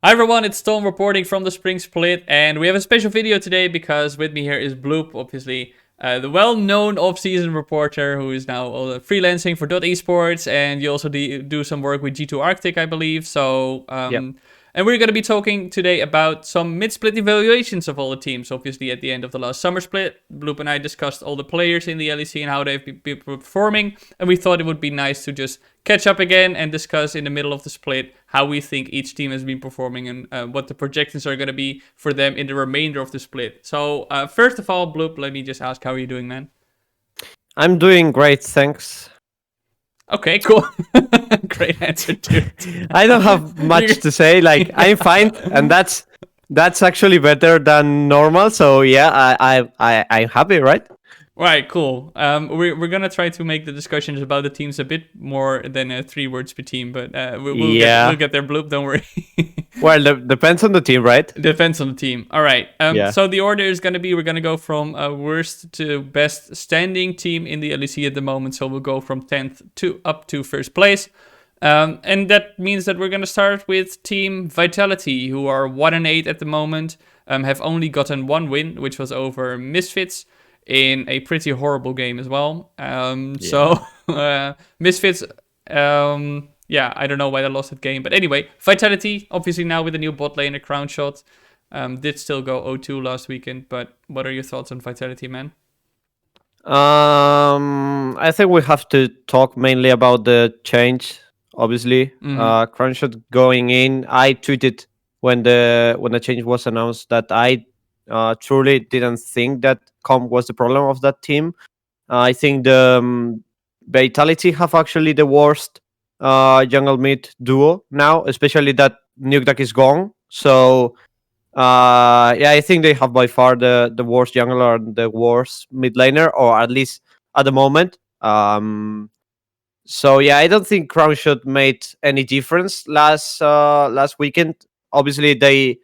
Hi everyone, it's Tom reporting from the Spring Split, and we have a special video today because with me here is Bloop, obviously the well-known off-season reporter who is now freelancing for esports, and you also do some work with G2 Arctic, I believe. Yep. And we're going to be talking today about some mid-split evaluations of all the teams. Obviously, at the end of the last summer split, Bloop and I discussed all the players in the LEC and how they've been performing, and we thought it would be nice to just catch up again and discuss in the middle of the split how we think each team has been performing and what the projections are going to be for them in the remainder of the split. So, first of all, Bloop, let me just ask, how are you doing, man? I'm doing great, thanks. Okay, cool. Great answer, dude. I don't have much to say. Like I'm fine, and that's actually better than normal. So yeah, I'm happy, right? Right, cool. We're gonna try to make the discussions about the teams a bit more than 3 words per team, but we'll Yeah. get there, Bloop. Don't worry. Well, depends on the team, right? Depends on the team. All right. Yeah. So the order is gonna be we're gonna go from worst to best standing team in the LEC at the moment. So we'll go from 10th to up to first place. And that means that we're gonna start with Team Vitality, who are 1-8 at the moment. Have only gotten one win, which was over Misfits in a pretty horrible game as well. Yeah. Misfits, yeah, I don't know why they lost that game. But anyway, Vitality, obviously now with a new bot lane, a crown shot, did still go 0-2 last weekend. But what are your thoughts on Vitality, man? I think we have to talk mainly about the change. Obviously, Mm-hmm. Crunchshot going in. I tweeted when the change was announced that I truly didn't think that comp was the problem of that team. I think the Vitality have actually the worst jungle mid duo now, especially that Nukeduck is gone. So yeah, I think they have by far the worst jungler and the worst mid laner, or at least at the moment. So yeah, I don't think Crownshot made any difference last weekend. Obviously, they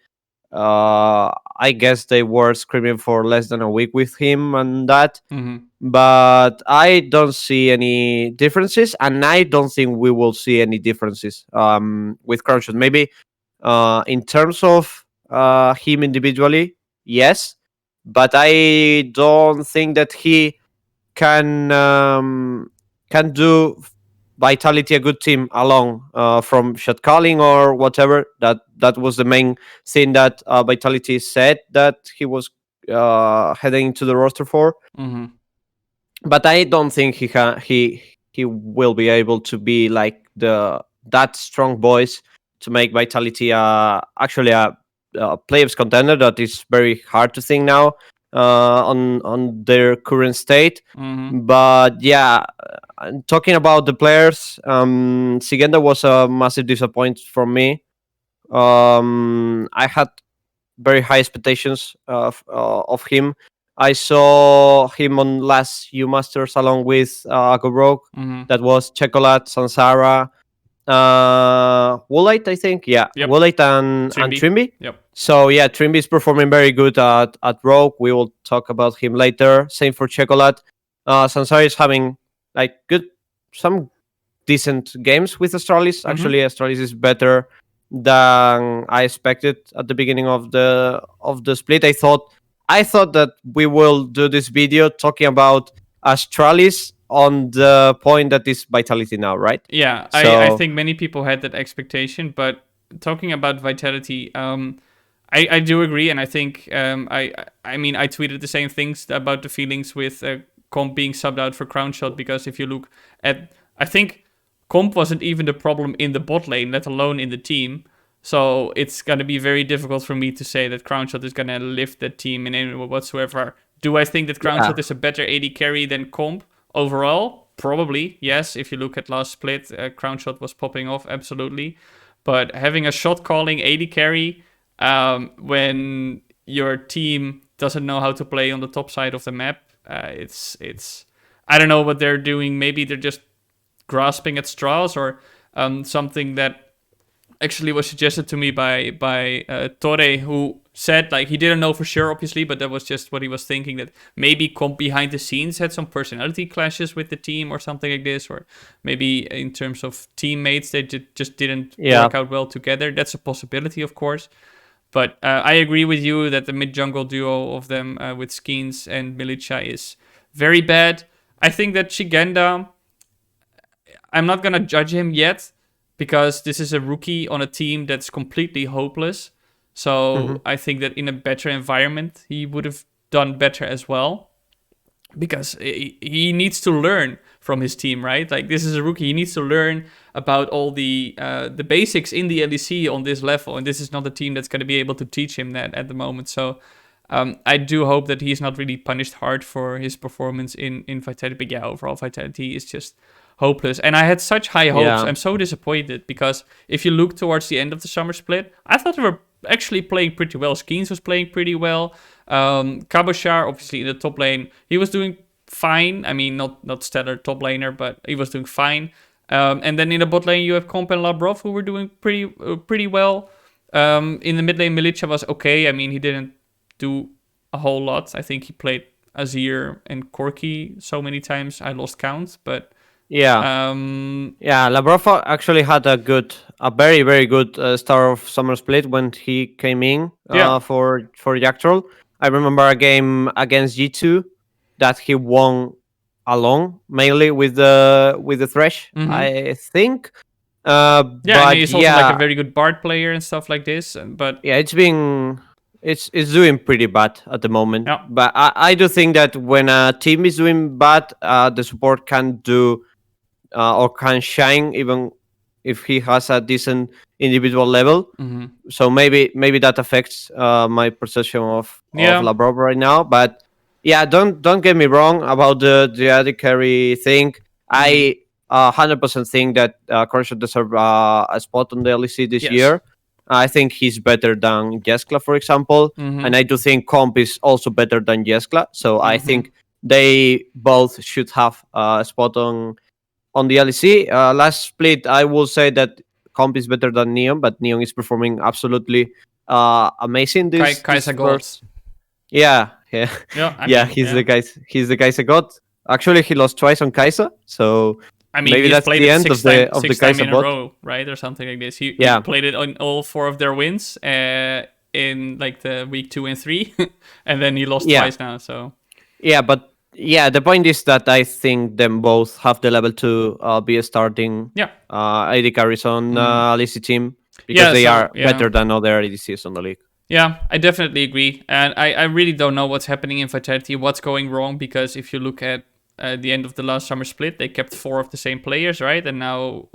I guess they were screaming for less than a week with him and that, Mm-hmm. but I don't see any differences, and I don't think we will see any differences with Crownshot. Maybe in terms of him individually, yes, but I don't think that he can can do Vitality a good team along from shot calling or whatever. That was the main thing that Vitality said that he was heading into the roster for. Mm-hmm. But I don't think he will be able to be like the that strong voice to make Vitality actually a playoffs contender. That is very hard to think now on their current state. Mm-hmm. But yeah, talking about the players, Sigenda was a massive disappointment for me. I had very high expectations of him. I saw him on last U Masters along with Agobroke. Mm-hmm. That was Chocolate, Sansara, Woolite, I think. Yeah, Yep. Woolite and Trimby. Trimby. Yep. So yeah, Trimby is performing very good at Rogue. We will talk about him later. Same for Chocolate. Sansara is having like some decent games with Astralis. Mm-hmm. Actually, Astralis is better than I expected at the beginning of the split. I thought that we will do this video talking about Astralis on the point that is Vitality now, right? Yeah, I So think many people had that expectation, but talking about Vitality, I do agree, and I think I mean I tweeted the same things about the feelings with Comp being subbed out for Crown Shot, because if you look at, I think Comp wasn't even the problem in the bot lane, let alone in the team. So it's gonna be very difficult for me to say that Crown Shot is gonna lift that team in any way whatsoever. Do I think that Crown yeah, Shot is a better AD carry than Comp overall? Probably, yes. If you look at last split, Crown Shot was popping off, absolutely. But having a shot calling AD carry when your team doesn't know how to play on the top side of the map, it's I don't know what they're doing. Maybe they're just grasping at straws, or something that actually was suggested to me by Torre, who said, like, he didn't know for sure, obviously, but that was just what he was thinking, that maybe Comp behind the scenes had some personality clashes with the team or something like this, or maybe in terms of teammates, they just didn't Yeah. work out well together. That's a possibility, of course. But I agree with you that the mid-jungle duo of them with Skeens and Militia is very bad. I think that Shigenda, I'm not going to judge him yet because this is a rookie on a team that's completely hopeless. Hmm. So I think that in a better environment, he would have done better as well because he needs to learn from his team, right? Like, this is a rookie. He needs to learn about all the basics in the LEC on this level. And this is not a team that's going to be able to teach him that at the moment. So I do hope that he's not really punished hard for his performance in Vitality. But yeah, overall, Vitality is just hopeless. And I had such high hopes. Yeah. I'm so disappointed because if you look towards the end of the summer split, I thought they were actually playing pretty well. Skeens was playing pretty well. Kaboshar, obviously in the top lane, he was doing fine. I mean, not stellar top laner, but he was doing fine. And then in the bot lane, you have Comp and Labrov, who were doing pretty well. In the mid lane, Militia was okay. I mean, he didn't do a whole lot. I think he played Azir and Corki so many times I lost count. But Yeah. Yeah, Labrov actually had a very, very good start of Summer Split when he came in yeah. for Jactrol. I remember a game against G2 that he won alone, mainly with the Thresh, Mm-hmm. I think. Yeah, and But he's also like a yeah, very good Bard player and stuff like this. But yeah, it's doing pretty bad at the moment. yeah. But I do think that when a team is doing bad, the support can do or can shine even if he has a decent individual level. Mm-hmm. So maybe that affects my perception of Yeah. Labrov right now. But yeah, don't get me wrong about the AD carry thing. Mm-hmm. I 100% think that Core should deserve a spot on the LEC this Yes. year. I think he's better than Jeskla, for example, Mm-hmm. and I do think Comp is also better than Jeskla. So I Mm-hmm. think they both should have a spot on the LEC. Last split, I will say that Comp is better than Neon, but Neon is performing absolutely amazing this Kaisa Gold. first. Yeah, yeah, Yeah, I yeah. mean, yeah. He's the Kaisa god. Actually, he lost twice on Kaisa, so I mean, maybe he's that's played the it end of the six time Kaisa in a bot. row, right, or something like this. He Yeah, played it on all 4 of their wins in like the week 2 and 3, and then he lost yeah, twice now. So yeah. But yeah, the point is that I think them both have the level to be starting yeah, AD carries on mm. LEC team because Yeah. they So are yeah, better than other ADCs on the league. yeah, I definitely agree, and I really don't know what's happening in Vitality, what's going wrong, because if you look at the end of the last summer split, they kept 4 of the same players, right, and now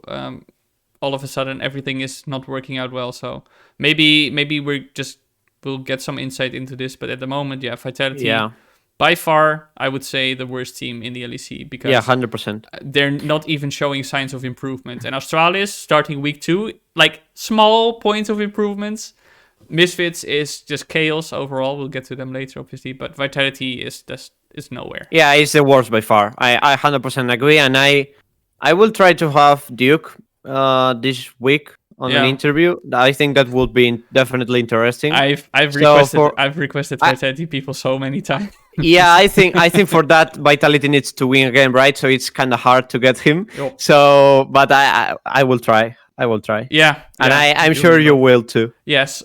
all of a sudden everything is not working out well. So maybe we'll get some insight into this. But at the moment, yeah, Vitality Yeah, by far I would say the worst team in the LEC yeah, because 100%. they're not even showing signs of improvement. And Astralis starting week 2, like small points of improvements. Misfits is just chaos overall. We'll get to them later, obviously. But Vitality is nowhere. Yeah, it's the worst by far. I 100% agree, and I will try to have Duke this week on an Yeah. interview. I think that would be definitely interesting. I've So requested for I've requested I, Vitality people so many times. yeah, I think for that Vitality needs to win again, right? So it's kind of hard to get him. Yup. So, but I will try. I will try, Yeah, and yeah, I'm you and sure me you both. will too. Yes,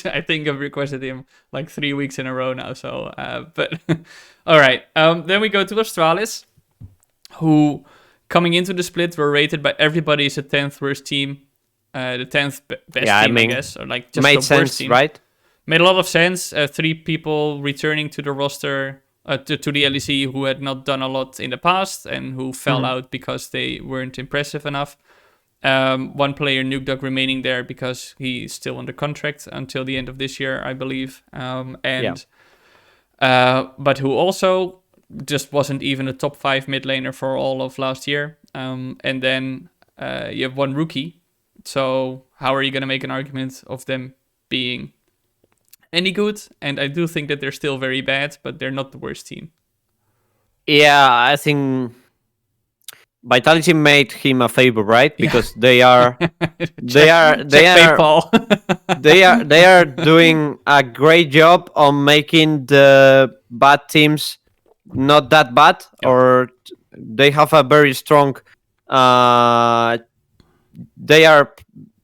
I think I've requested him like 3 weeks in a row now. So, but all right. Then we go to Astralis, who coming into the split were rated by everybody as a 10th worst team, the 10th best Yeah, I team, I mean, guess, or like just made the worst sense, team. right? Made a lot of sense. 3 people returning to the roster. To the LEC who had not done a lot in the past and who fell Mhm. out because they weren't impressive enough. One player, Nuke Dog, remaining there because he's still under contract until the end of this year, I believe. Yeah. But who also just wasn't even a top 5 mid laner for all of last year. And then you have one rookie. So how are you going to make an argument of them being any good? And I do think that they're still very bad, but they're not the worst team. Yeah, I think Vitality made him a favor, right? Yeah. Because they are they check are they check are PayPal. they are doing a great job on making the bad teams not that bad, Yep. or they have a very strong. Uh, they are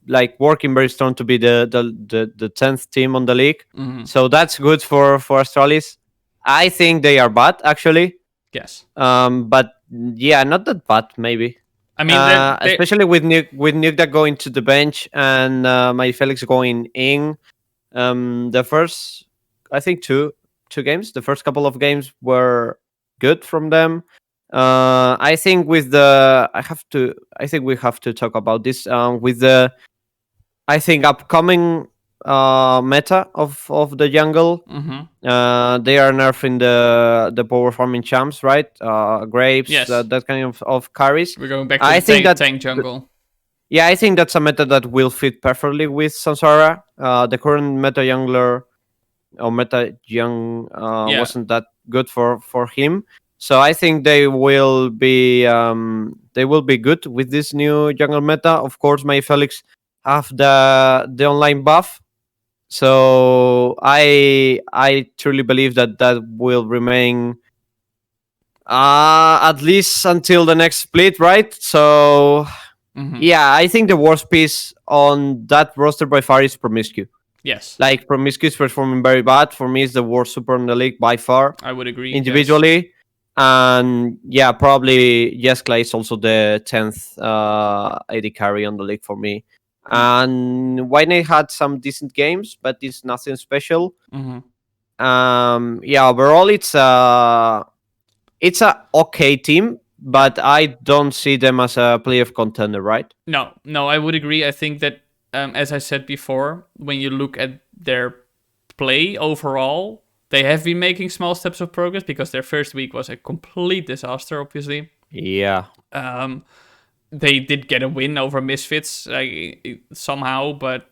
like working very strong to be the 10th team on the league, Hmm. so that's good for Astralis. I think they are bad actually, Yes. but yeah, not that bad maybe. I mean, they Especially with Nuke going to the bench and my Felix going in. The first, I think two games. The first couple of games were good from them. I think with the I have to. I think we have to talk about this. With the I think upcoming meta of the jungle. hmm They are nerfing the power farming champs, right? Grapes, Yes. that kind of carries. We're going back to I the think that tank jungle. yeah, I think that's a meta that will fit perfectly with Sansara. The current meta jungler or meta young Yeah. wasn't that good for him. So I think they will be good with this new jungle meta. Of course, my Felix have the online buff, so I truly believe that that will remain at least until the next split, right? So hmm yeah, I think the worst piece on that roster by far is Promiscu. Yes. Like Promiscu is performing very bad. For me, it's the worst super in the league by far, I would agree. Yes. individually. And yeah, probably Jeskla is also the 10th AD carry on the league for me. And Whitney had some decent games, but it's nothing special. hmm Yeah, overall it's a okay team, Yeah. but I don't see them as a playoff contender, right? No, no, I would agree. I think that, as I said before, when you look at their play overall, they have been making small steps of progress because their first week was a complete disaster, obviously. Yeah. Um, they did get a win over Misfits somehow, but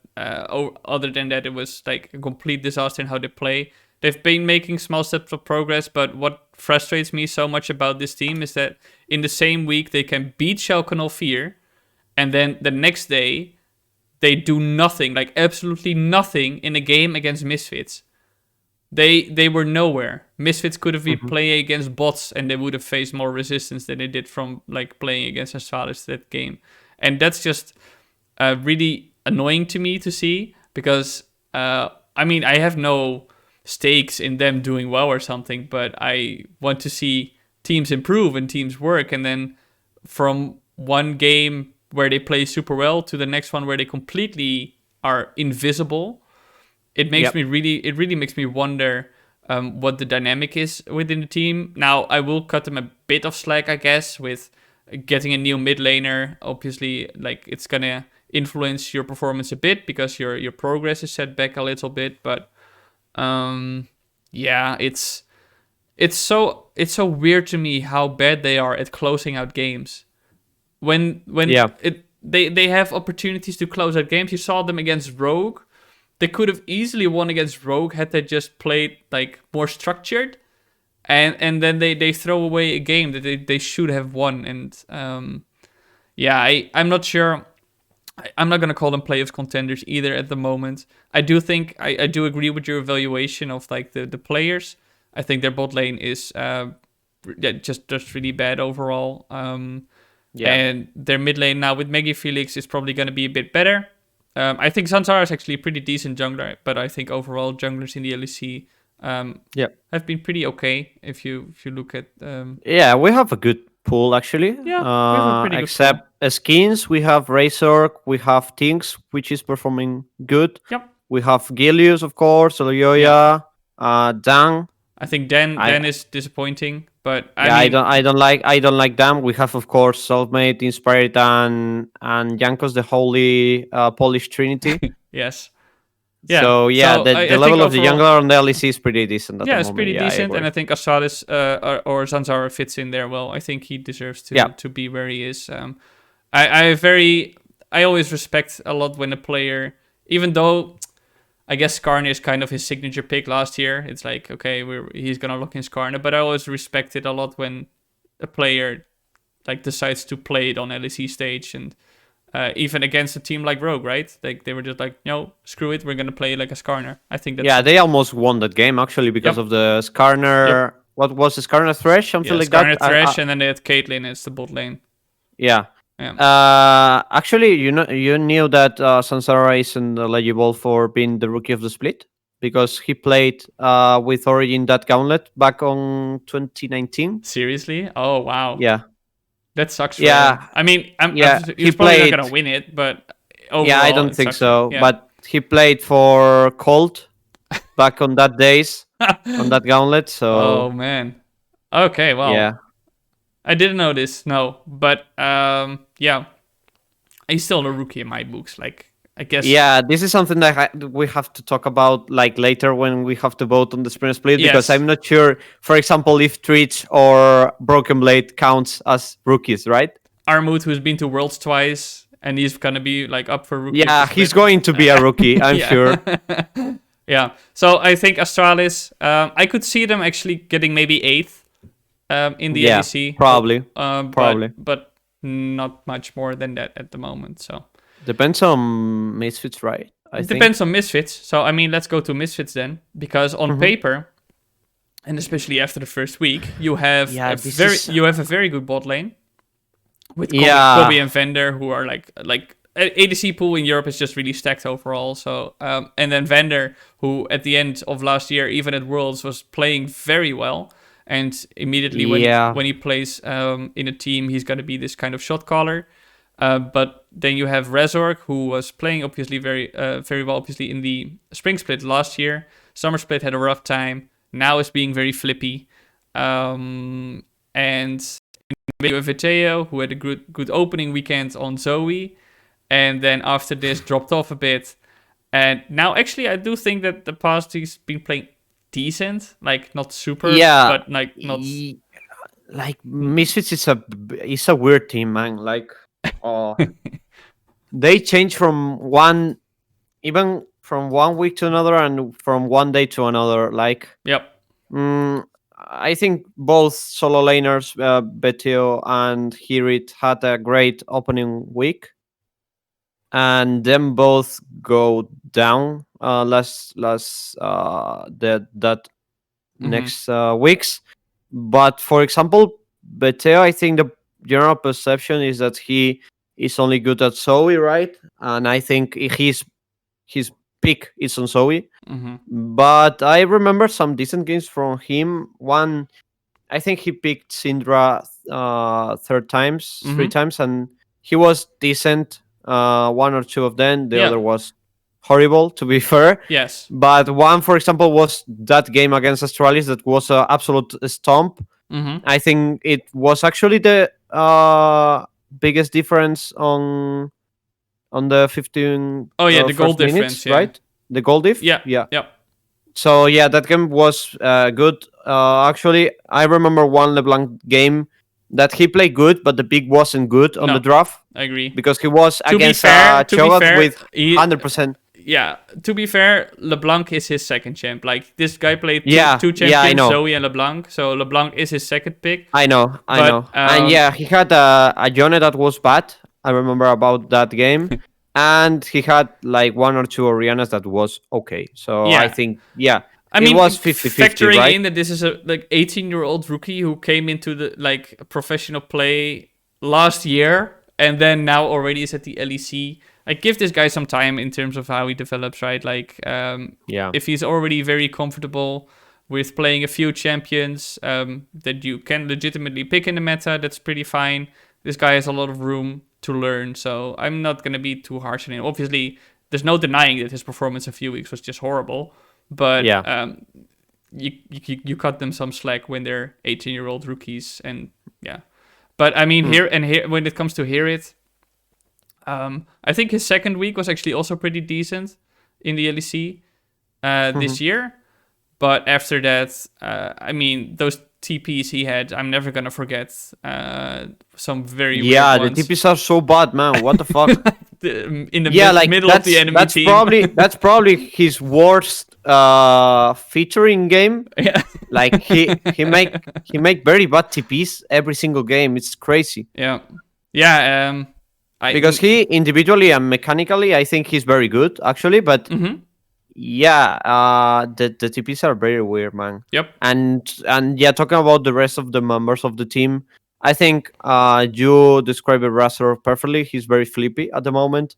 other than that, it was like a complete disaster in how they play. They've been making small steps of progress, but what frustrates me so much about this team is that in the same week they can beat Schalke 04, and then the next day they do nothing, like absolutely nothing in a game against Misfits. They were nowhere. Misfits could have been Mhm. playing against bots and they would have faced more resistance than they did from like playing against Astralis that game. And that's just really annoying to me to see because I mean I have no stakes in them doing well or something, but I want to see teams improve and teams work, and then from one game where they play super well to the next one where they completely are invisible, Yep. it really makes me wonder what the dynamic is within the team. Now I will cut them a bit of slack, I guess, with getting a new mid laner. Obviously, like it's gonna influence your performance a bit because your progress is set back a little bit. But yeah, it's so weird to me how bad they are at closing out games. When Yeah. they have opportunities to close out games. You saw them against Rogue. They could have easily won against Rogue had they just played like more structured, and then they throw away a game that they should have won. And yeah, I'm not sure. I'm not gonna call them playoff contenders either at the moment. I do think I do agree with your evaluation of like the players. I think their bot lane is yeah, just really bad overall. Yeah. And their mid lane now with Maggie Felix is probably going to be a bit better. I think Sansara is actually a pretty decent jungler, but I think overall junglers in the LEC Yeah. have been pretty okay if you look at Yeah, we have a good pool actually. yeah, we have a pretty good pool. Except skins, we have Razor, we have Tinks, which is performing good. Yep. We have Gilius, of course, Yeah. Olioya, Dang. I think I Dan is disappointing, but I yeah, mean I don't like them. We have, of course, Soulmate, Inspired, and Jankos, the holy Polish Trinity. yes. Yeah. So yeah, So the I think level of the overall jungler on the LEC is pretty decent at the yeah, it's moment. pretty Yeah, I decent, and agree. I think Astralis or Zanzara fits in there well. I think he deserves Yeah, to be where he is. I always respect a lot when a player, even though I guess Skarner is kind of his signature pick last year. It's like okay, he's gonna lock in Skarner, but I always respect it a lot when a player like decides to play it on LEC stage, and even against a team like Rogue, right? Like they were just like, no, screw it, we're gonna play like a Skarner. I think that's Yeah, they almost won that game actually because Yep. of the Skarner. Yep. What was the Skarner Thresh? Something like that. Skarner Thresh, and then they had Caitlyn as the bot lane. Yeah. Yeah. Actually, you knew that Sansara isn't eligible for being the rookie of the split because he played with Origin that gauntlet back on 2019. Seriously? Oh wow. Yeah. That sucks for Yeah. him. I mean, Yeah. He he's probably not played. gonna win it, but overall, Yeah, I don't it think sucks for him. so. Yeah. But he played for Colt back on that days on that gauntlet. So Oh man. Okay, well, yeah. I didn't know this. No, but yeah, he's still a rookie in my books. Like, I guess. Yeah, this is something that we have to talk about like later when we have to vote on the Spring Split because Yes. I'm not sure, for example, if Treach or Broken Blade counts as rookies, right? Armut, who's been to Worlds twice, and he's gonna be like up for rookie. Yeah, of the he's split. going to be a rookie, I'm Yeah. sure. Yeah. So I think Astralis. I could see them actually getting maybe 8th in the Yeah, LEC. probably. Probably. But not much more than that at the moment. So Depends on Misfits, right? it depends on Misfits. So I mean, let's go to Misfits then, because on paper, and especially after the first week, you have you have a very good bot lane with Kobe and Vander, who are like ADC pool in Europe is just really stacked overall. So and then Vander, who at the end of last year, even at Worlds, was playing very well. And immediately when he plays in a team, he's going to be this kind of shot caller. But then you have Resorg, who was playing obviously very well, obviously in the Spring Split last year. Summer Split had a rough time. Now is being very flippy. And you have Viteo, who had a good opening weekend on Zoe. And then after this, dropped off a bit. And now, actually, I do think that the past he's been playing decent. Like, not super, but like not... Like, Misfits is a weird team, man. Like, they change from one week to another and from one day to another. Like, Yep. I think both solo laners, Betio and Hirit, had a great opening week, and then both go down next weeks. But for example, Beteo, I think the general perception is that he is only good at Zoe, right? And I think his pick is on Zoe. But I remember some decent games from him. One, I think he picked Syndra three times, and he was decent. One or two of them. The other was horrible, to be fair. Yes. But one, for example, was that game against Astralis that was an absolute stomp. I think it was actually the biggest difference on the 15. The goal minutes, difference, right? The goal diff. Yeah. So yeah, that game was good. Actually, I remember one LeBlanc game that he played good, but the pick wasn't good on the draft. I agree. Because he was against Cho'Gath with 100%. Yeah, to be fair, LeBlanc is his second champ. Like, this guy played two champions, I know. Zoe and LeBlanc. So LeBlanc is his second pick. I know. And yeah, he had a Yone that was bad. I remember about that game. And he had like one or two Orianas that was okay. So I think, I mean, it was 50-50, factoring right? in that this is a 18-year-old rookie who came into the professional play last year and then now already is at the LEC. Like, give this guy some time in terms of how he develops, right? Like, if he's already very comfortable with playing a few champions that you can legitimately pick in the meta, that's pretty fine. This guy has a lot of room to learn, so I'm not going to be too harsh on him. Obviously, there's no denying that his performance a few weeks was just horrible, but you cut them some slack when they're 18-year-old rookies, and But I mean, here when it comes to Hirit, I think his second week was actually also pretty decent in the LEC this year. But after that, I mean, those TPs he had, I'm never going to forget. Some very weird ones. The TPs are so bad, man. What the fuck? In the middle of the enemy team. That's probably his worst featuring game. Yeah. Like he make very bad TPs every single game. It's crazy Yeah. Yeah. because he individually and mechanically, I think he's very good actually. But Mm-hmm. yeah, the TPs are very weird, man. Yep. And yeah, talking about the rest of the members of the team, I think you described it rather perfectly. He's very flippy at the moment.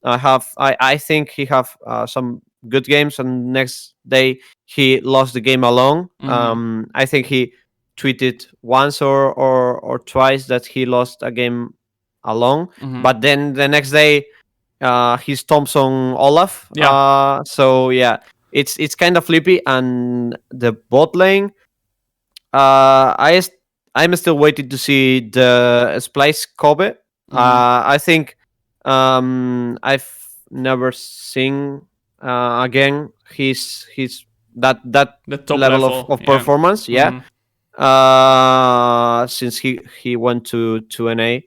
I think he have some good games, and next day he lost the game alone. Mm-hmm. I think he tweeted once or twice that he lost a game alone, Mm-hmm. but then the next day he's Thompson Olaf. Yeah. So yeah, it's kind of flippy, and the bot lane. I'm still waiting to see the Splice Kobe. Mm-hmm. I think I've never seen again his that The top level level. of Yeah. performance. Yeah, Mm-hmm. since he went to NA,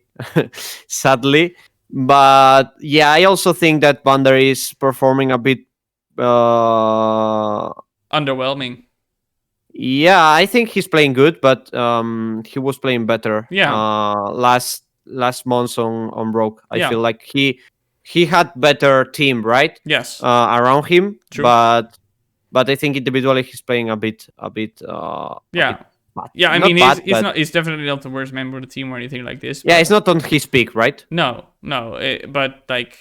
sadly. But yeah, I also think that Bander is performing a bit. Uh, Underwhelming. yeah, I think he's playing good, but he was playing better Yeah. last month on Rogue. I Yeah. feel like he had better team, right, Yes. around him, True. but I think individually he's playing a bit Yeah. bad. Yeah. I mean, Not he's bad, he's but not. He's definitely not the worst member of the team or anything like this. yeah, But it's not on his peak, right? no, no. But like,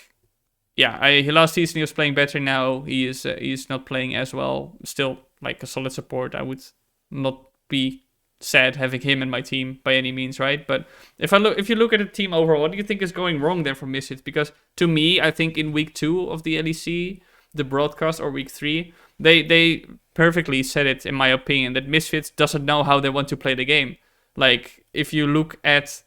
yeah. He last season he was playing better. Now he's not playing as well. Still like a solid support. I would not be sad having him in my team by any means, right? But if you look at the team overall, what do you think is going wrong there for Misfits? Because to me, I think in week 2 of the LEC, the broadcast, or week 3, they perfectly said it, in my opinion, that Misfits doesn't know how they want to play the game. Like if you look at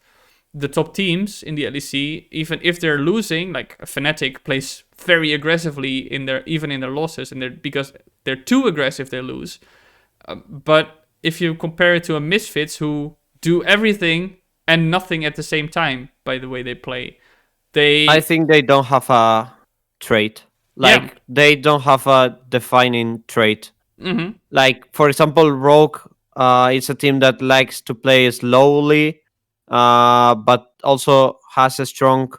the top teams in the LEC, even if they're losing, like Fnatic plays very aggressively in their losses, and because they're too aggressive, they lose. But if you compare it to a Misfits who do everything and nothing at the same time, by the way they play, I they think they don't have a trait. yeah, Like they don't have a defining trait. mm-hmm, Like for example, Rogue, it's a team that likes to play slowly, but also has a strong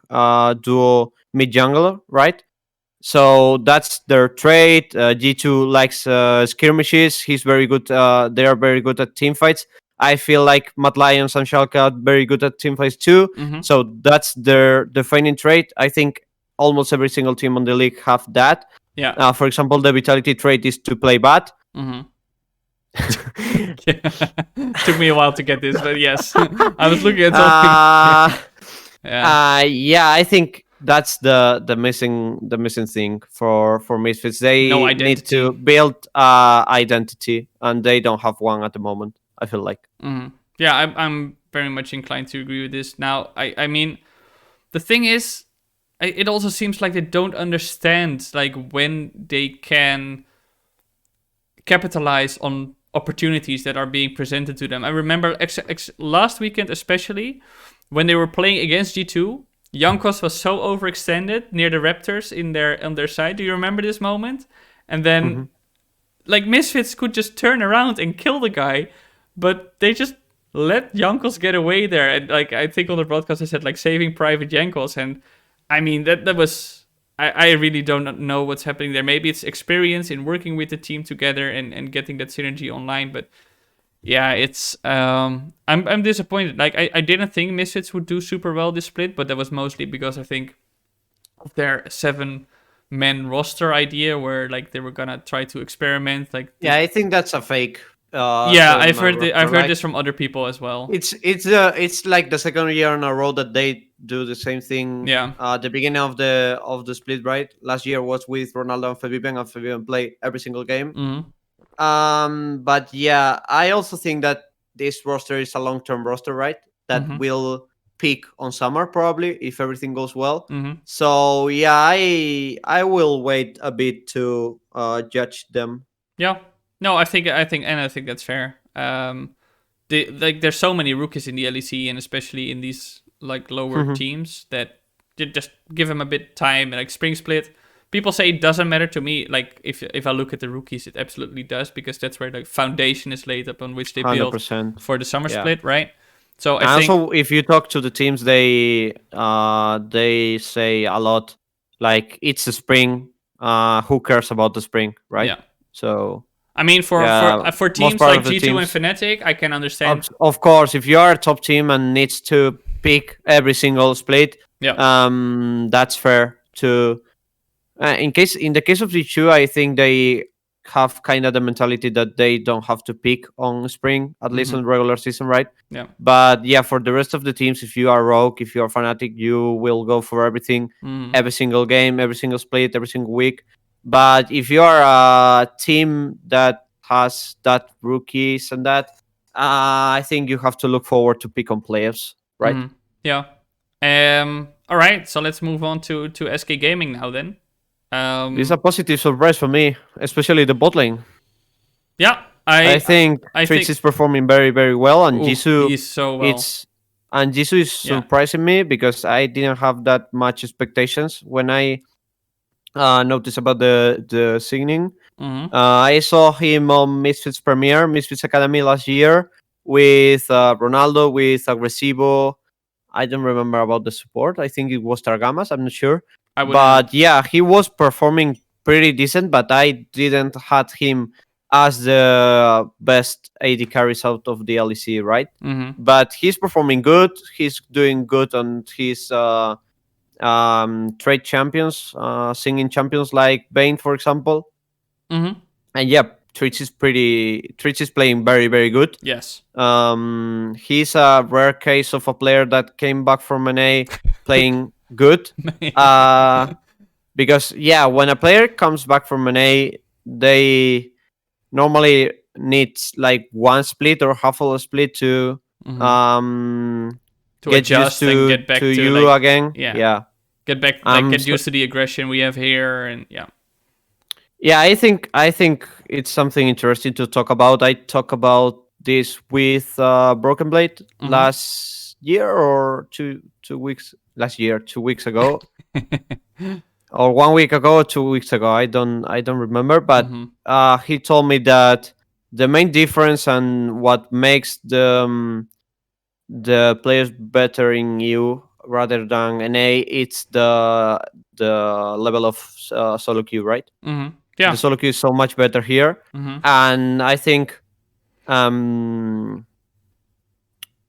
duo mid jungler, right? So that's their trait. G2 likes skirmishes. He's very good. They are very good at team fights. I feel like Mad Lions and Schalke are very good at team fights too. mm-hmm, So that's their defining trait. I think almost every single team on the league have that. yeah, For example, the vitality trait is to play bad. mm-hmm. Took me a while to get this, but yes, I was looking at something. uh, Yeah, yeah, I think that's the missing thing for Misfits. no They need to identity. build identity, and they don't have one at the moment. I feel like. Mm-hmm. Yeah, I'm very much inclined to agree with this. Now, I mean, the thing is, it also seems like they don't understand like when they can capitalize on opportunities that are being presented to them. I remember last weekend, especially when they were playing against G2. Jankos was so overextended near the Raptors on their side. Do you remember this moment? And then Mhm. like Misfits could just turn around and kill the guy, but they just let Jankos get away there. And like I think on the broadcast I said like saving Private Jankos, and I mean that was I really don't know what's happening there. Maybe it's experience in working with the team together and getting that synergy online, but yeah, it's I'm disappointed. Like I didn't think Misfits would do super well this split, but that was mostly because I think of their 7-man roster idea where like they were gonna try to experiment like Yeah, this. I think that's a fake. Yeah, Seven man I've roster. heard Like this from other people as well. it's like the second year in a row that they do the same thing. Yeah. The beginning of the split, right? Last year was with Ronaldo and Fabian play every single game. Mm-hmm. But yeah, I also think that this roster is a long term roster, right? That Mm-hmm. will peak on summer probably if everything goes well. Mm-hmm. So yeah, I will wait a bit to judge them. Yeah. No, I think that's fair. There's so many rookies in the LEC and especially in these like lower teams that you just give them a bit time and like Spring Split people say it doesn't matter to me. Like if I look at the rookies, it absolutely does, because that's where the foundation is laid upon which they build 100%. for the summer Yeah. split, right? So I And think also, if you talk to the teams, they say a lot like it's a spring. Who cares about the spring, right? yeah. So I mean, for yeah, for for most teams part like of the G2 and teams, Fnatic, I can understand. of course, if you are a top team and needs to pick every single split, Yeah. that's fair to in the case of the two, I think they have kind of the mentality that they don't have to pick on spring, at least Mm-hmm. on regular season, right? Yeah. But yeah, for the rest of the teams, if you are rogue, if you are fanatic, you will go for everything, Mm-hmm. every single game, every single split, every single week. But if you are a team that has that rookies and that, I think you have to look forward to pick on players, right? Mm-hmm. Yeah. All right. So let's move on to SK Gaming now then. This is a Um. positive surprise for me, especially the bot lane. Yeah. I think I Twitch think. is performing very, very well, and Oh, Jisoo, he's so well. it's and Jisoo is Yeah. surprising me because I didn't have that much expectations when I noticed about the singing. Mm-hmm. I saw him on Misfits Premiere, Misfits Academy last year with Ronaldo, with Agresivo. I don't remember about the support. I think it was Targamas. I'm not sure, I wouldn't know. but yeah, he was performing pretty decent. But I didn't had him as the best AD carries out of the LEC, right? Mm-hmm. But he's performing good. He's doing good on his trade champions, singing champions like Bane, for example. Mm-hmm. And yeah, Twitch is playing very, very good. Yes. He's a rare case of a player that came back from NA playing good. Uh, because yeah, when a player comes back from NA, they normally needs like one split or half of a split to Mm-hmm. um To get used adjust and get to back to you like, again. yeah, Yeah. get back, like Um get so, used to the aggression we have here, and yeah. yeah, I think it's something interesting to talk about. I talk about this with Broken Blade Mm-hmm. last year or 2 weeks last year, 2 weeks ago, or 1 week ago, or 2 weeks ago. I don't remember, but Mm-hmm. he told me that the main difference and what makes the players better in EU rather than NA, it's the level of solo queue, right? Mm-hmm. The Yeah. solo queue is so much better here, Mm-hmm. and I think um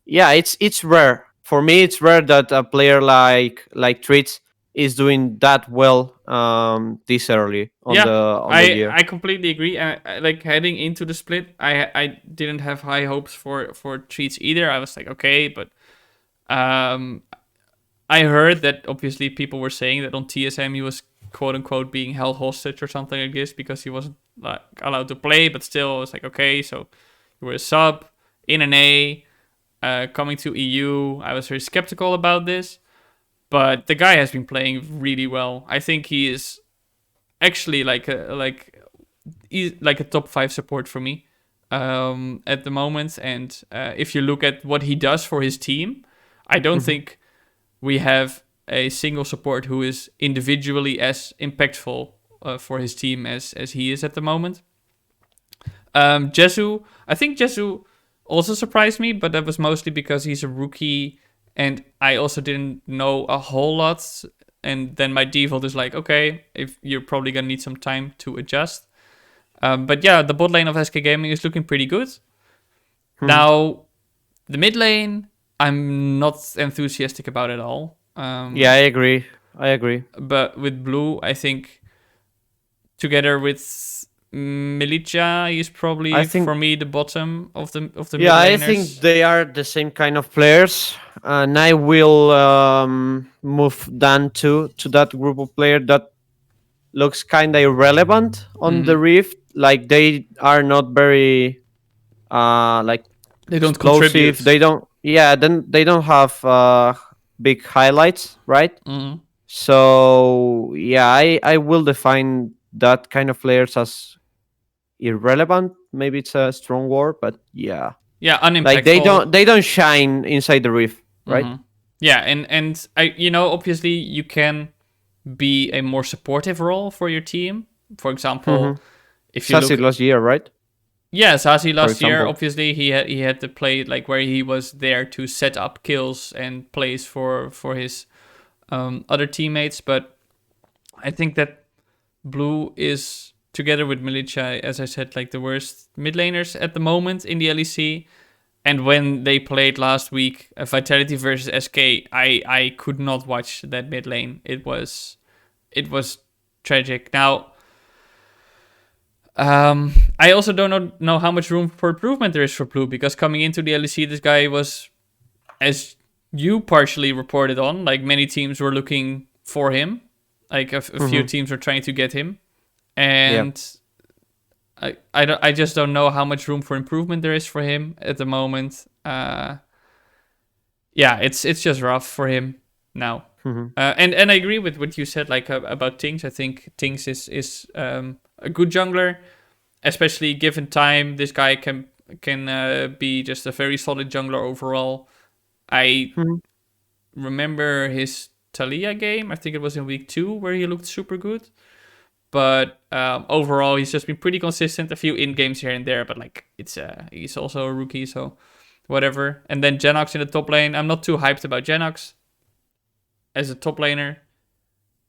yeah, it's rare for me. It's rare that a player like Treats is doing that well this early Yeah, on the I year. I completely agree. Like heading into the split, I didn't have high hopes for treats either. I was like, okay, but um, I heard that obviously people were saying that on TSM he was quote unquote being held hostage or something like this because he wasn't like allowed to play, but still, it's like, okay, so you were a sub in an A, coming to EU. I was very skeptical about this, but the guy has been playing really well. I think he is actually like a top 5 support for me at the moment. And if you look at what he does for his team, I don't Mhm. think we have a single support who is individually as impactful for his team as he is at the moment. Jesu, I think Jesu also surprised me, but that was mostly because he's a rookie and I also didn't know a whole lot. And then my default is like, okay, if you're probably gonna need some time to adjust. But yeah, the bot lane of SK Gaming is looking pretty good. Mhm. Now, the mid lane, I'm not enthusiastic about at all. Yeah, I agree. I agree. But with Blue, I think together with Militia, he's I probably think for me the bottom of the mid yeah, I think laners. they are the same kind of players, and I will move Dan to that group of players that looks kind of irrelevant on the Mm-hmm. Rift. Like they are not very like They don't explosive. contribute. They don't. Yeah, then they don't have big highlights, right? Mm-hmm. So yeah, I will define that kind of players as irrelevant. Maybe it's a strong word, but yeah, Yeah, like unimpactful. they don't shine inside the Rift, right? Mm-hmm. Yeah, and I, obviously you can be a more supportive role for your team. For example, Mm-hmm. if you Sassy look, last year, right? yeah, Sasi For last year, example. obviously he had to play like where he was there to set up kills and plays for his other teammates. But I think that Blue is together with Milicia, as I said, like the worst mid laners at the moment in the LEC. And when they played last week, Vitality versus SK, I could not watch that mid lane. It was tragic. Now, I also don't know how much room for improvement there is for Blue, because coming into the LEC, this guy was, as you partially reported on, like many teams were looking for him. Like a few Mm-hmm. teams were trying to get him, Yeah. and I just don't know how much room for improvement there is for him at the moment. Yeah, it's just rough for him now. Mm-hmm. And I agree with what you said, like about Tings. I think Tings is a good jungler, especially given time. This guy can be just a very solid jungler overall. I Mm-hmm. remember his Talia game. I think it was in week 2 where he looked super good. But overall, he's just been pretty consistent. A few in games here and there, but like he's also a rookie, so whatever. And then Genox in the top lane. I'm not too hyped about Genox as a top laner.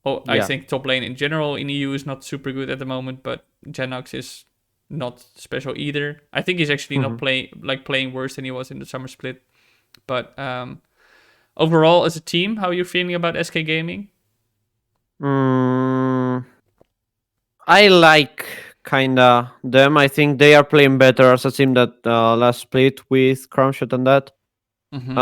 Oh, I Yeah. think top lane in general in EU is not super good at the moment, but Genox is not special either. I think he's actually not Mm-hmm. playing worse than he was in the summer split. But overall, as a team, how are you feeling about SK Gaming? Mm, I like kinda them. I think they are playing better as a team that last split with Crownshot and that. Mm-hmm.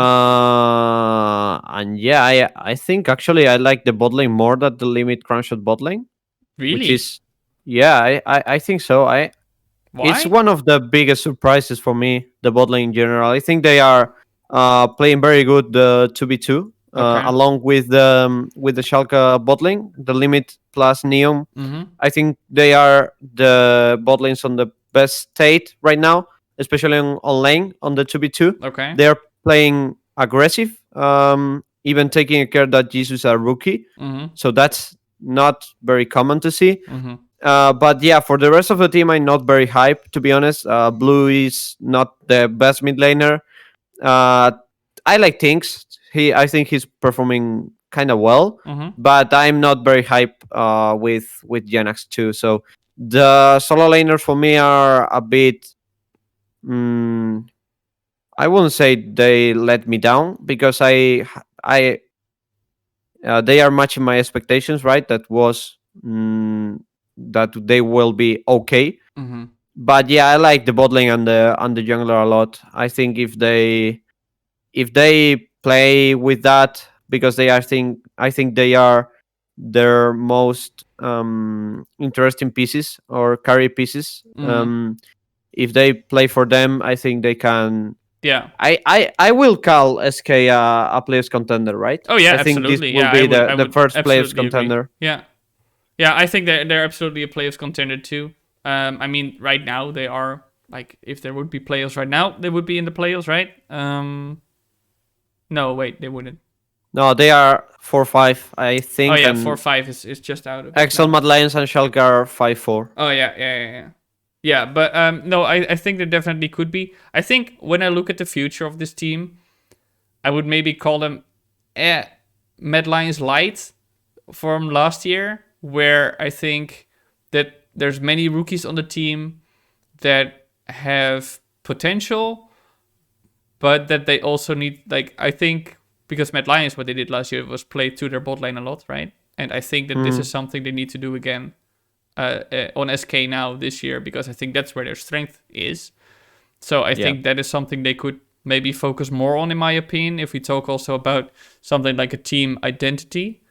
And yeah, I think actually I like the bot lane more than the limit Crownshot bot lane, which Really? is yeah, I think so. It's Why? one of the biggest surprises for me, the bot lane in general. I think they are playing very good the 2v2, Okay. along with the Schalke bot lane, the limit plus Neon. Mm-hmm. I think they are the bot lanes on the best state right now, especially on lane on the 2v2. Okay. They're playing aggressive, even taking care that Jesus is a rookie. Mm-hmm. So that's not very common to see. Mm-hmm. But yeah, for the rest of the team, I'm not very hyped, to be honest. Blue is not the best mid laner. Uh, I like things. I think he's performing kind of well, Mm-hmm. but I'm not very hype with Genax too. So the solo laners for me are a bit. Mm, I wouldn't say they let me down because I they are matching my expectations. Right, that was that they will be okay. Mm-hmm. But yeah, I like the bot lane and the jungler a lot. I think if they play with that because I think they are their most interesting pieces or carry pieces. Mm-hmm. If they play for them, I think they can. Yeah. I will call SK a playoffs contender, right? Oh yeah, I think this absolutely. will Yeah, I be would the I the would first playoffs absolutely agree. contender. Yeah. Yeah, I think they're absolutely a playoffs contender too. I mean, right now they are, like, if there would be playoffs right now, they would be in the playoffs, right? No, wait, they wouldn't. No, they are 4-5, I Oh think, yeah, four and five is just out of it Excel, now. Mad Lions, and Schalke are 5-4. Oh yeah. Yeah, but no, I think there definitely could be. I think when I look at the future of this team, I would maybe call them Mad Lions Light from last year, where I think that there's many rookies on the team that have potential, but that they also need, like, I think because Mad Lions, what they did last year was play to their bot lane a lot, right? And I think that this is something they need to do again on SK now this year, because I think that's where their strength is. So I Yeah. think that is something they could maybe focus more on, in my opinion, if we talk also about something like a team identity.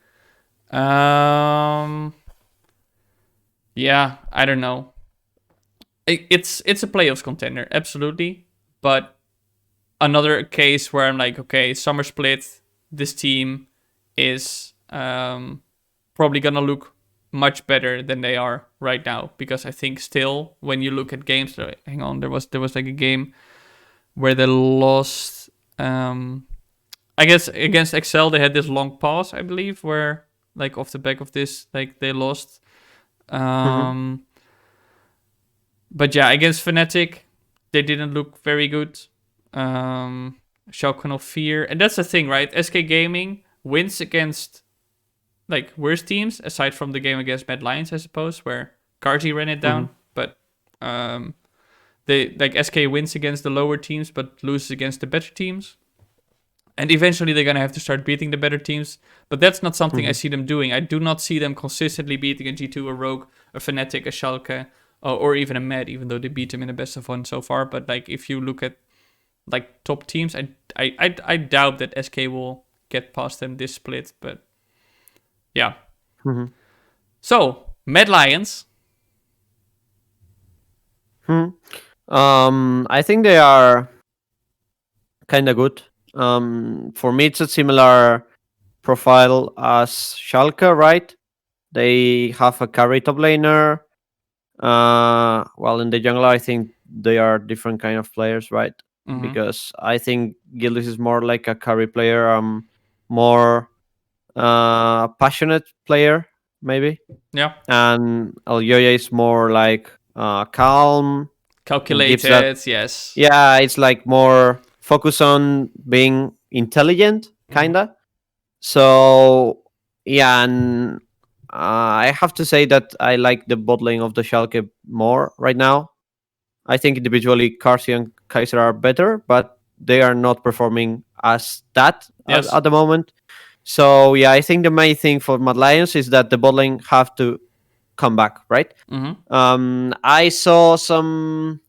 Yeah, I don't know. It's a playoffs contender, absolutely. But another case where I'm like, okay, summer split, this team is probably gonna look much better than they are right now, because I think still when you look at games, hang on, there was like a game where they lost. I guess against Excel they had this long pause, I believe, where like off the back of this. Like they lost. Mm-hmm. But yeah, against Fnatic, they didn't look very good. Schalke no fear, and that's the thing, right? SK Gaming wins against like worse teams, aside from the game against Mad Lions, I suppose, where Karzi ran it Mm-hmm. down. But they like SK wins against the lower teams, but loses against the better teams. And eventually they're gonna have to start beating the better teams. But that's not something I Mm-hmm. see them doing. I do not see them consistently beating a G2, a Rogue, a Fnatic, a Schalke, or even a Med, even though they beat them in the best of one so far. But like if you look at like top teams, I doubt that SK will get past them this split. But yeah. Mm-hmm. So Mad Lions. I think they are kind of good. For me, it's a similar profile as Schalke, right? They have a carry top laner. While in the jungle, I think they are different kind of players, right? Mm-hmm. Because I think Gillis is more like a carry player, more passionate player, maybe. Yeah. And Alyoya is more like calm, gives that. Calculated. Yes. Yeah, it's like more focus on being intelligent, Mm-hmm. kinda. So yeah, and I have to say that I like the bot lane of the Schalke more right now. I think individually Karsi and Kaiser are better, but they are not performing as that Yes. at the moment. So yeah, I think the main thing for Mad Lions is that the bot lane have to come back, right? Mm-hmm. I saw some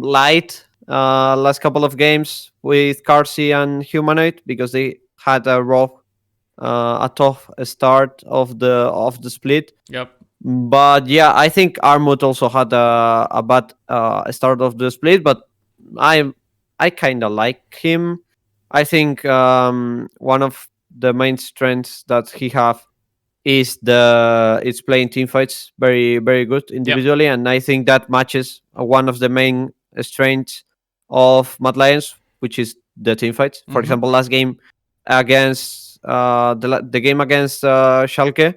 light last couple of games with Karsi and Humanoid because they had a tough start of the split. Yep. But yeah, I think Armut also had a bad start of the split, but I I kind of like him. I think one of the main strengths that he have is the it's playing team fights very good Yep. individually, and I think that matches one of the main strengths of Mad Lions, which is the team fights. For Mm-hmm. example, last game against the game against Schalke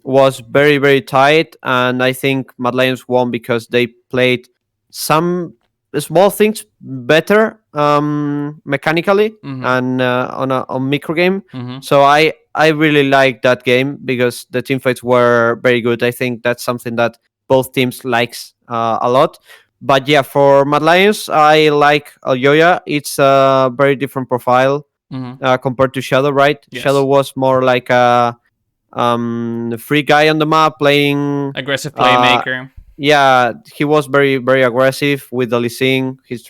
was very tight, and I think Mad Lions won because they played some small things better mechanically Mm-hmm. and on micro game. Mm-hmm. So I really like that game because the team fights were very good. I think that's something that both teams likes a lot. But yeah, for Mad Lions, I like Alyoya. It's a very different profile Mm-hmm. compared to Shadow, right? Shadow Yes. was more like a free guy on the map playing. Aggressive Uh, playmaker. yeah, he was very aggressive with the Lee his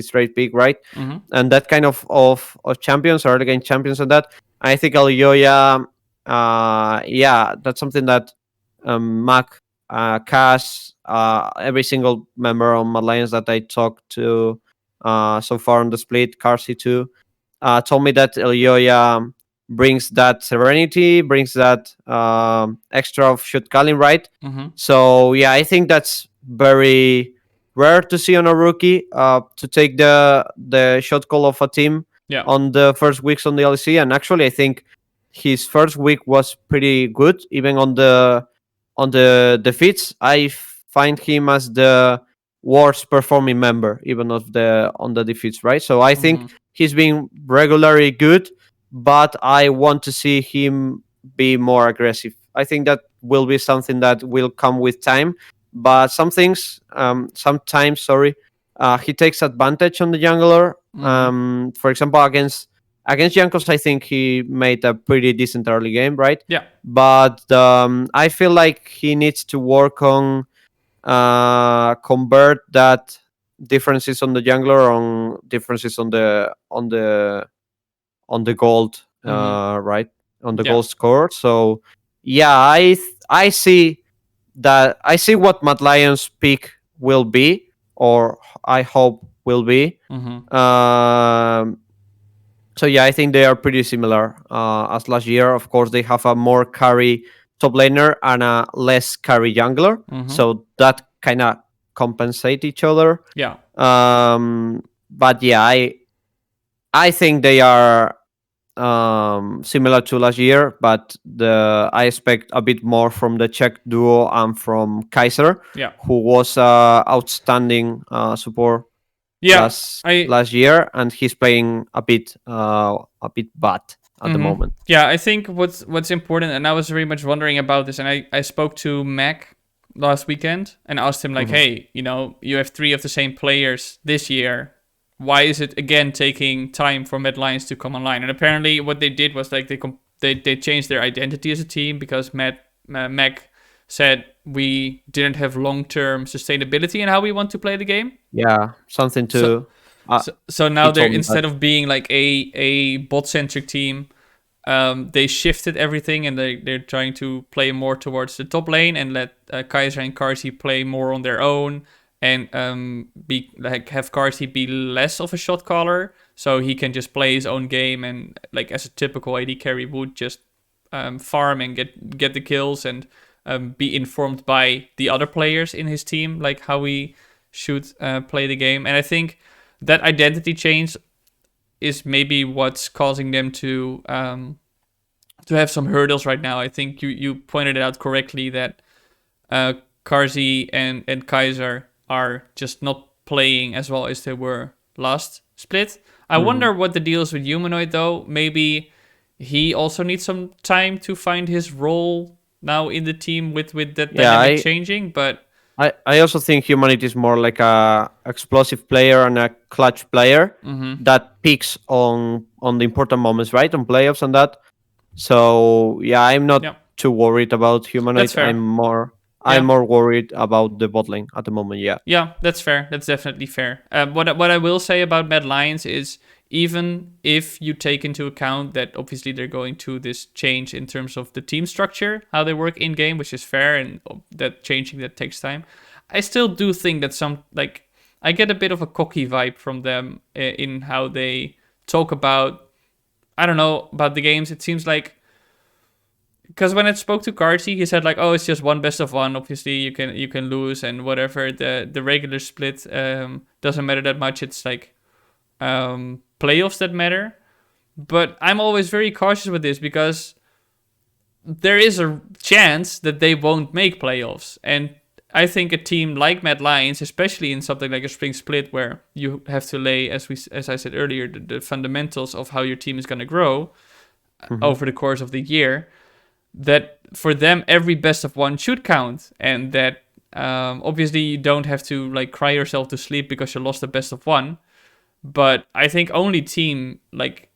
straight pick, right? Mm-hmm. And that kind of champions or again champions and that. I think Alioya, yeah, that's something that Mac, Cass, every single member on Mad Lions that I talked to so far on the split, Carsey too, told me that Elioya brings that serenity, brings that extra of shoot calling, right? Mm-hmm. So yeah, I think that's very rare to see on a rookie to take the shot call of a team Yeah. on the first weeks on the LEC. And actually, I think his first week was pretty good, even on the defeats. Find him as the worst performing member, even of the on the defeats, right? So I Mm-hmm. think he's been regularly good, but I want to see him be more aggressive. I think that will be something that will come with time. But some things, sometimes, sorry, he takes advantage on the jungler. Mm-hmm. For example, against Jankos, I think he made a pretty decent early game, right? Yeah. But I feel like he needs to work on convert that differences on the jungler on differences on the gold, Mm-hmm. right, on the Yeah. gold score. So yeah, I see that I see what Mad Lions pick will be, or I hope will be. Mm-hmm. Um, so yeah, I think they are pretty similar as last year. Of course, they have a more carry top laner and a less carry jungler, Mm-hmm. so that kind of compensate each other. Yeah. But yeah, I think they are similar to last year, but I expect a bit more from the Czech duo and from Kaiser, Yeah. who was outstanding support Yeah. I last year, and he's playing a bit bad at the Mm-hmm. moment. Yeah, I think what's important, and I was very much wondering about this, and I spoke to Mac last weekend and asked him like, Mhm. hey, you have three of the same players this year. Why is it again taking time for Mad Lions to come online? And apparently, what they did was like they changed their identity as a team because Mac said we didn't have long term sustainability in how we want to play the game. Yeah, something So to. Uh, so now he they're told me that. instead of being like a bot centric team, they shifted everything and they're trying to play more towards the top lane and let Kaiser and Karsi play more on their own and be like have Karsi be less of a shot caller so he can just play his own game and like as a typical AD carry would just farm and get the kills and be informed by the other players in his team like how he should play the game. And I think that identity change is maybe what's causing them to have some hurdles right now. I think you pointed it out correctly that Karzi and Kaiser are just not playing as well as they were last split. I Mhm. wonder what the deal is with Humanoid though. Maybe he also needs some time to find his role now in the team with that Yeah, dynamic changing. But I also think Humanity is more like a explosive player and a clutch player mm-hmm. that picks on the important moments, right? On playoffs and that. So yeah, I'm not Yeah, too worried about that's Humanoid. fair. I'm Yeah. more worried about the bot lane at the moment. Yeah. Yeah, that's fair. That's definitely fair. What I will say about Mad Lions is even if you take into account that obviously they're going to this change in terms of the team structure, how they work in game, which is fair, and that changing that takes time. I still do think that some like I get a bit of a cocky vibe from them in how they talk about I don't know about the games. It seems like because when I spoke to Karsi, he said like, "Oh, it's just one best of one. Obviously, you can lose and whatever. The regular split doesn't matter that much. It's like playoffs that matter." But I'm always very cautious with this because there is a chance that they won't make playoffs, and I think a team like Mad Lions, especially in something like a Spring Split, where you have to lay, as I said earlier, the fundamentals of how your team is going to grow Mhm. over the course of the year that for them every best of one should count and that obviously you don't have to like cry yourself to sleep because you lost the best of one, but I think only team like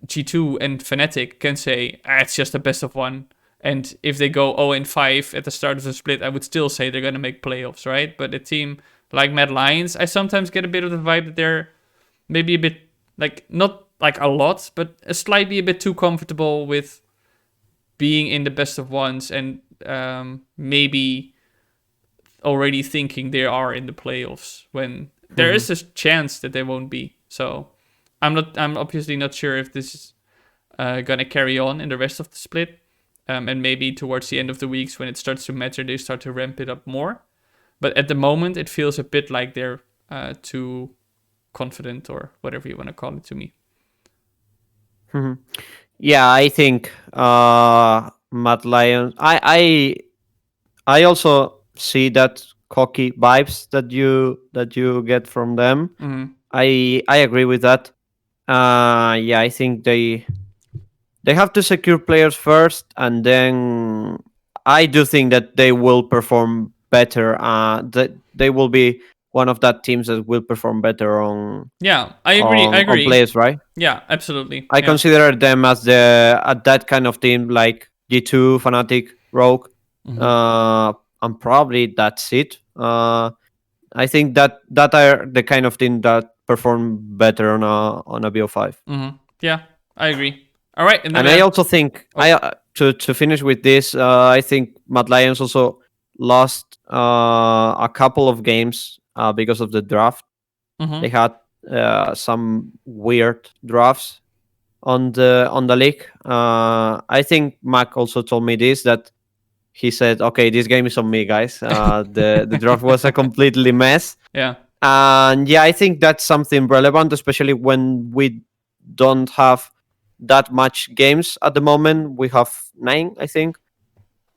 G2 and Fnatic can say it's just a best of one, and if they go 0-5 at the start of the split I would still say they're going to make playoffs, right? But a team like Mad Lions, I sometimes get a bit of the vibe that they're maybe a bit like not like a lot but slightly a bit too comfortable with being in the best of ones and maybe already thinking they are in the playoffs when there Mhm. is a chance that they won't be. So I'm obviously not sure if this is gonna carry on in the rest of the split. And maybe towards the end of the weeks when it starts to matter, they start to ramp it up more. But at the moment, it feels a bit like they're too confident or whatever you want to call it to me. Mhm. Yeah, I think Mad Lions. I also see that cocky vibes that you get from them. Mm-hmm. I agree with that. Yeah, I think they have to secure players first, and then I do think that they will perform better. That they will be one of that teams that will perform better Yeah, I agree. I on agree. players, right? Yeah, absolutely. I Yeah. consider them as the at that kind of team like G2, Fnatic, Rogue, Mm-hmm. uh, and probably that's it. I think that are the kind of team that perform better on a BO5. Mm-hmm. Yeah, I agree. All right, and then And we I have. also think I Oh. to finish with this, I think Mad Lions also lost a couple of games because of the draft. They Mm-hmm. had some weird drafts on the league. I think Mac also told me this that he said, "Okay, this game is on me, guys. The draft was a completely mess." Yeah. And yeah, I think that's something relevant, especially when we don't have that much games at the moment. We have 9, I think.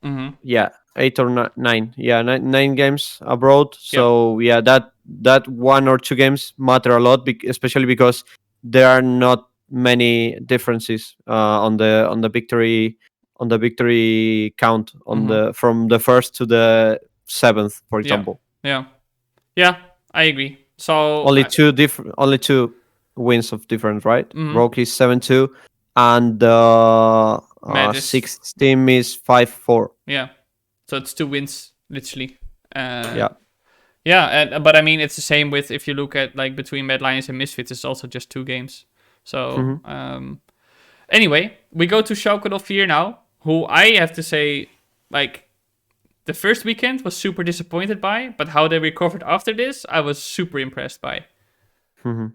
Mm-hmm. Yeah, 8 or 9. Yeah, nine games abroad. Yep. So yeah, that 1 or 2 games matter a lot, especially because there are not many differences on the victory count on Mm-hmm. the from the first to the seventh, for Yeah. example. Yeah. Yeah. I agree. So, Only two wins of difference, right? mm-hmm. Rogue is 7-2, and Mad is, sixth team is 5-4. yeah. So it's 2 wins, literally. Uh, Yeah. yeah, but I mean, it's the same with if you look at like between Mad Lions and Misfits, it's also just 2 games. So, Hmm. anyway, we go to Schalke 04 now, who I have to say, like, the first weekend was super disappointed by, but how they recovered after this, I was super impressed by. Hmm.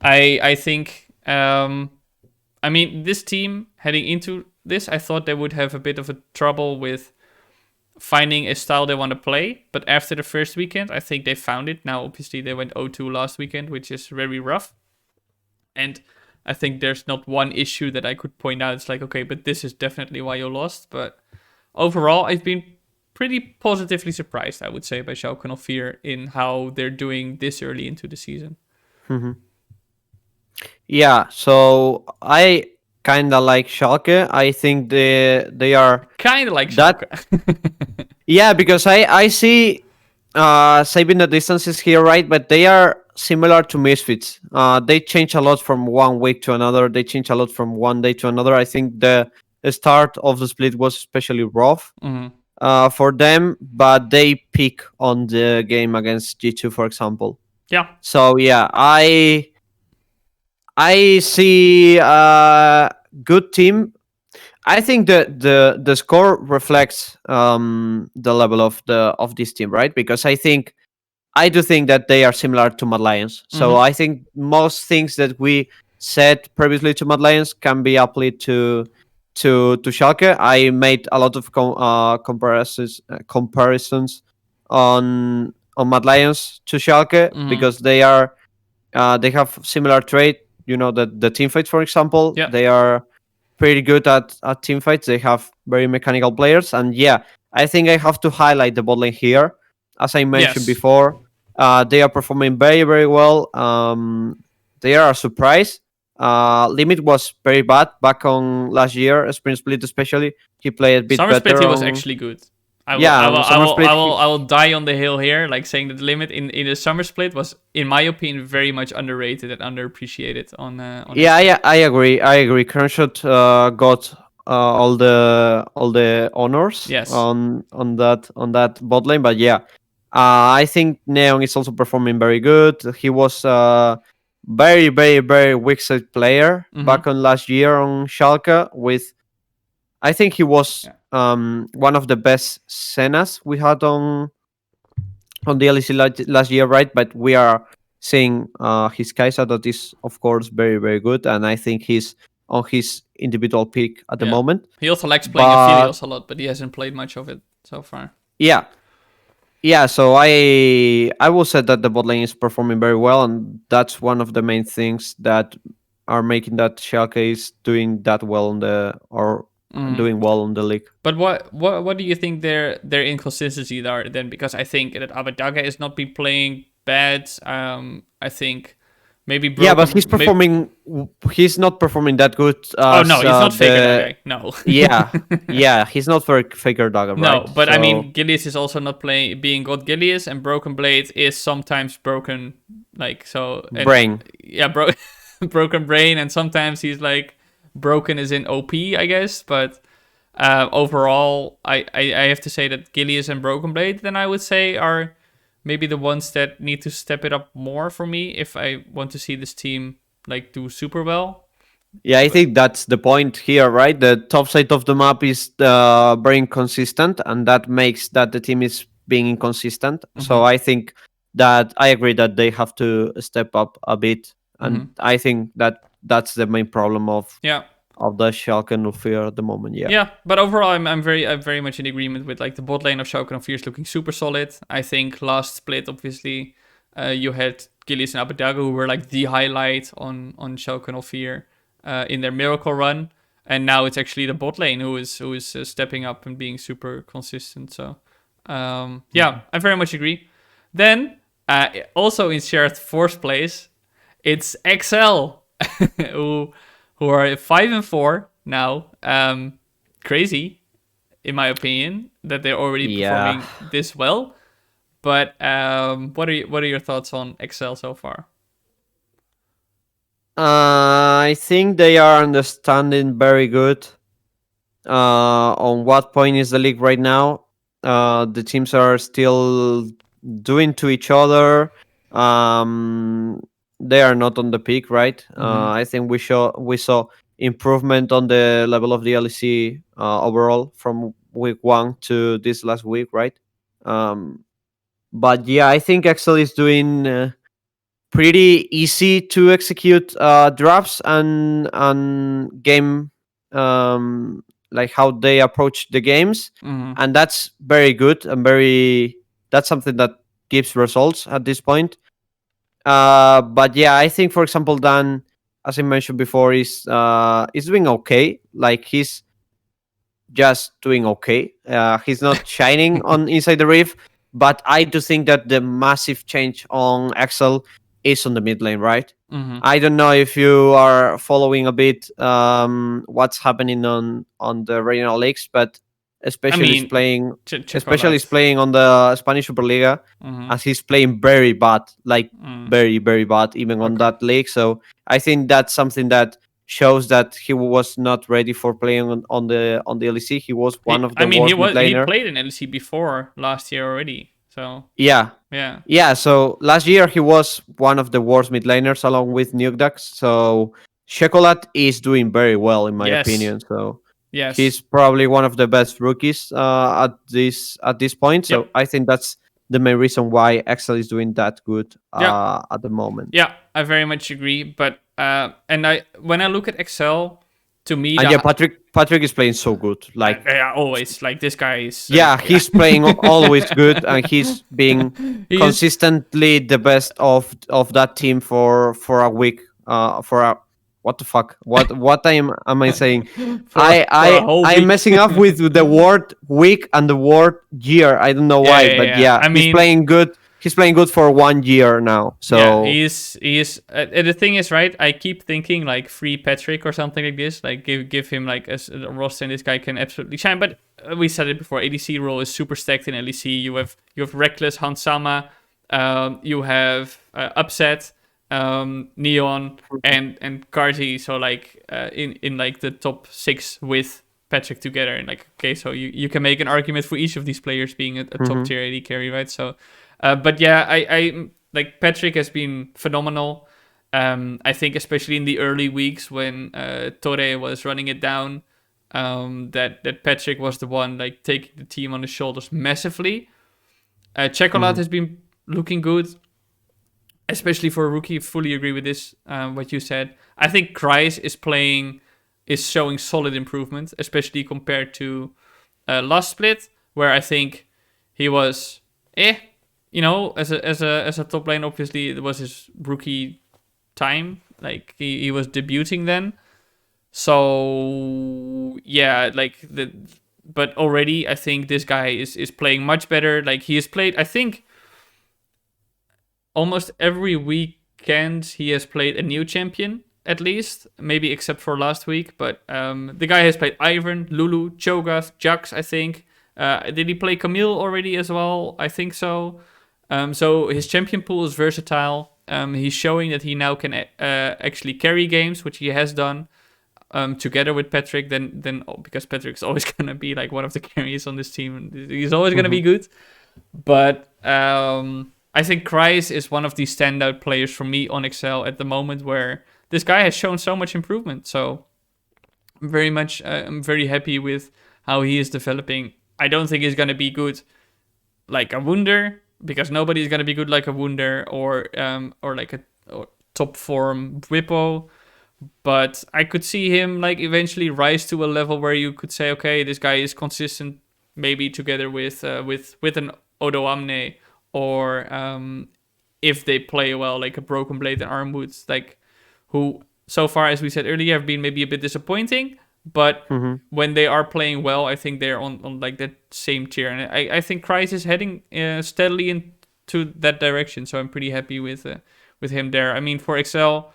I think, I mean, this team heading into this, I thought they would have a bit of a trouble with finding a style they want to play. But after the first weekend, I think they found it. Now, obviously, they went 0-2 last weekend, which is very rough. And I think there's not one issue that I could point out. It's like, okay, but this is definitely why you lost. But overall, I've been pretty positively surprised, I would say, by Schalke 04 in how they're doing this early into the season. Hmm. Yeah, so I kind of like Schalke. I think they are Kind of like that. Schalke. Yeah, because I see saving the distances here, right? But they are similar to Misfits. They change a lot from one week to another. They change a lot from one day to another. I think the start of the split was especially rough Mm-hmm. for them, but they peak on the game against G2, for example. Yeah. So yeah, I see a good team. I think the score reflects the level of this team, right? Because I do think that they are similar to Mad Lions. So Mm-hmm. I think most things that we said previously to Mad Lions can be applied to Schalke. I made a lot of comparisons on Mad Lions to Schalke Mm-hmm. because they have similar trait. You know, the team fights, for example, Yeah. they are pretty good at team fights. They have very mechanical players, and yeah, I think I have to highlight the bot lane here. As I mentioned Yes. before, they are performing very very well. They are a surprise. Limit was very bad back on last year, Spring Split especially. He played a bit Summer Split, better he was on actually good. I will, yeah I on will, the I Summer will, I Split. will, I will die on the hill here, like saying that the limit in the Summer Split was, in my opinion, very much underrated and underappreciated on Yeah, Esports. I agree. I agree. Cronshot got all the honors Yes. on that bot lane, but yeah, I think Neon is also performing very good. He was very very very weak side player Mm-hmm. back on last year on Schalke. With I think he was Yeah. one of the best Senas we had on the LEC last year, right? But we are seeing his Kai'Sa that is, of course, very, very good. And I think he's on his individual peak at the Yeah. moment. He also likes playing But Aphelios a lot, but he hasn't played much of it so far. yeah, yeah. So I will say that the bot lane is performing very well. And that's one of the main things that are making that Schalke is doing that well on the, or Mm-hmm. doing well on the league. But what do you think their inconsistencies are then? Because I think that Abadaga is not been playing bad. I think maybe Yeah, but broken. Maybe, he's not performing that good oh no, as he's not Faker the. Daga. No. Yeah, yeah, he's not very Faker Dagger, No, right? but I So mean, Gilius is also not playing being God Gilius, and Broken Blade is sometimes broken, like so. And brain. yeah, broken brain, and sometimes he's like broken as in OP, I guess. But overall, I have to say that Gilius and Broken Blade, then I would say, are maybe the ones that need to step it up more for me if I want to see this team like do super well. Yeah, I But think that's the point here, right? The top side of the map is very inconsistent, and that makes that the team is being inconsistent. So mm-hmm, I think that I agree that they have to step up a bit, and mm-hmm. I think that that's the main problem Yeah. of the Schalke 04 at the moment. Yeah. Yeah, but overall, I'm very much in agreement with like the bot lane of Schalke 04 is looking super solid. I think last split, obviously, you had Gillies and Abedago who were like the highlight on Schalke 04. in their miracle run, and now it's actually the bot lane who is stepping up and being super consistent. So yeah, I very much agree. Then also in shared fourth place, it's XL who are 5-4 now. Crazy, in my opinion, that they're already Yeah. performing this well. But what are your thoughts on XL so far? I think they are understanding very good on what point is the league right now. The teams are still doing to each other. They are not on the peak, right? I think we saw improvement on the level of the LEC overall from week 1 to this last week, right? Um, but yeah, I think Excel is doing pretty easy to execute drafts and game, like how they approach the games, Mm-hmm. and that's very good and very, that's something that gives results at this point. But yeah, I think, for example, Dan, as I mentioned before, is doing okay. Like, he's just doing okay. He's not shining on inside the reef, but I do think that the massive change on Excel is on the mid lane, right? Mm-hmm. I don't know if you are following a bit what's happening on the regional leagues, but I especially is mean, playing, especially is Chocolat. playing on the Spanish Superliga, Mm-hmm. as he's playing very bad, like Mm. very very bad, even on Okay. that league. So I think that's something that shows that he was not ready for playing on the LEC. He was one of I the mean, worst mid he laner. played in LEC before last year already. So Yeah, yeah. yeah. So last year he was one of the worst mid laners along with Nukeduck. So Chocolat is doing very well in my Yes. opinion. So Yes. he's probably one of the best rookies at this point. So Yep. I think that's the main reason why Excel is doing that good Yeah. at the moment. Yeah. I very much agree. But and I when I look at Excel, to me And yeah, the Patrick is playing so good. Like, yeah, always like this guy is yeah, yeah. he's playing always good, and he's being He is consistently the best of that team for a week. For a, what the fuck? What am I saying? for a whole I'm week. messing up with the word week and the word year. I don't know Yeah, why, yeah, but yeah. yeah, I he's mean, playing good. He's playing good for 1 year now. yeah, So he is. The thing is, right? I keep thinking like free Patrick or something like this. Like give him like a roster, and this guy can absolutely shine. But we said it before. ADC role is super stacked in LEC. You have Reckless, Hansama, you have Upset, Neon, and Karzi. So like in like the top 6 with Patrick together, and like okay, so you can make an argument for each of these players being a top mhm, tier AD carry, right? So. But yeah, I like Patrick has been phenomenal. I think especially in the early weeks when Torre was running it down, that Patrick was the one like taking the team on his shoulders massively. Chocolat mhm, has been looking good, especially for a rookie. Fully agree with this. What you said. I think Kreis is showing solid improvement, especially compared to last split, where I think he was as a top lane. Obviously, it was his rookie time. Like he was debuting then. So yeah, but already I think this guy is playing much better. Like he has played, I think almost every weekend he has played a new champion at least, maybe except for last week. But the guy has played Ivern, Lulu, Cho'Gath, Jax, I think. Did he play Camille already as well? I think so. So his champion pool is versatile. He's showing that he now can actually carry games, which he has done together with Patrick. Then because Patrick's always gonna be like one of the carries on this team, he's always gonna mhm, be good. But I think Kreis is one of the standout players for me on Excel at the moment, where this guy has shown so much improvement. So I'm very happy with how he is developing. I don't think he's gonna be good like a Wunder, because nobody is gonna be good like a Wunder or like a or top form Whippo. But I could see him like eventually rise to a level where you could say, okay, this guy is consistent, maybe together with an Odo Amne, or if they play well, like a Broken Blade and Armwoods, like who so far, as we said earlier, have been maybe a bit disappointing. But Hmm. when they are playing well, I think they're on like that same tier. And I think Kreis is heading steadily into that direction. So I'm pretty happy with him there. I mean, for Excel,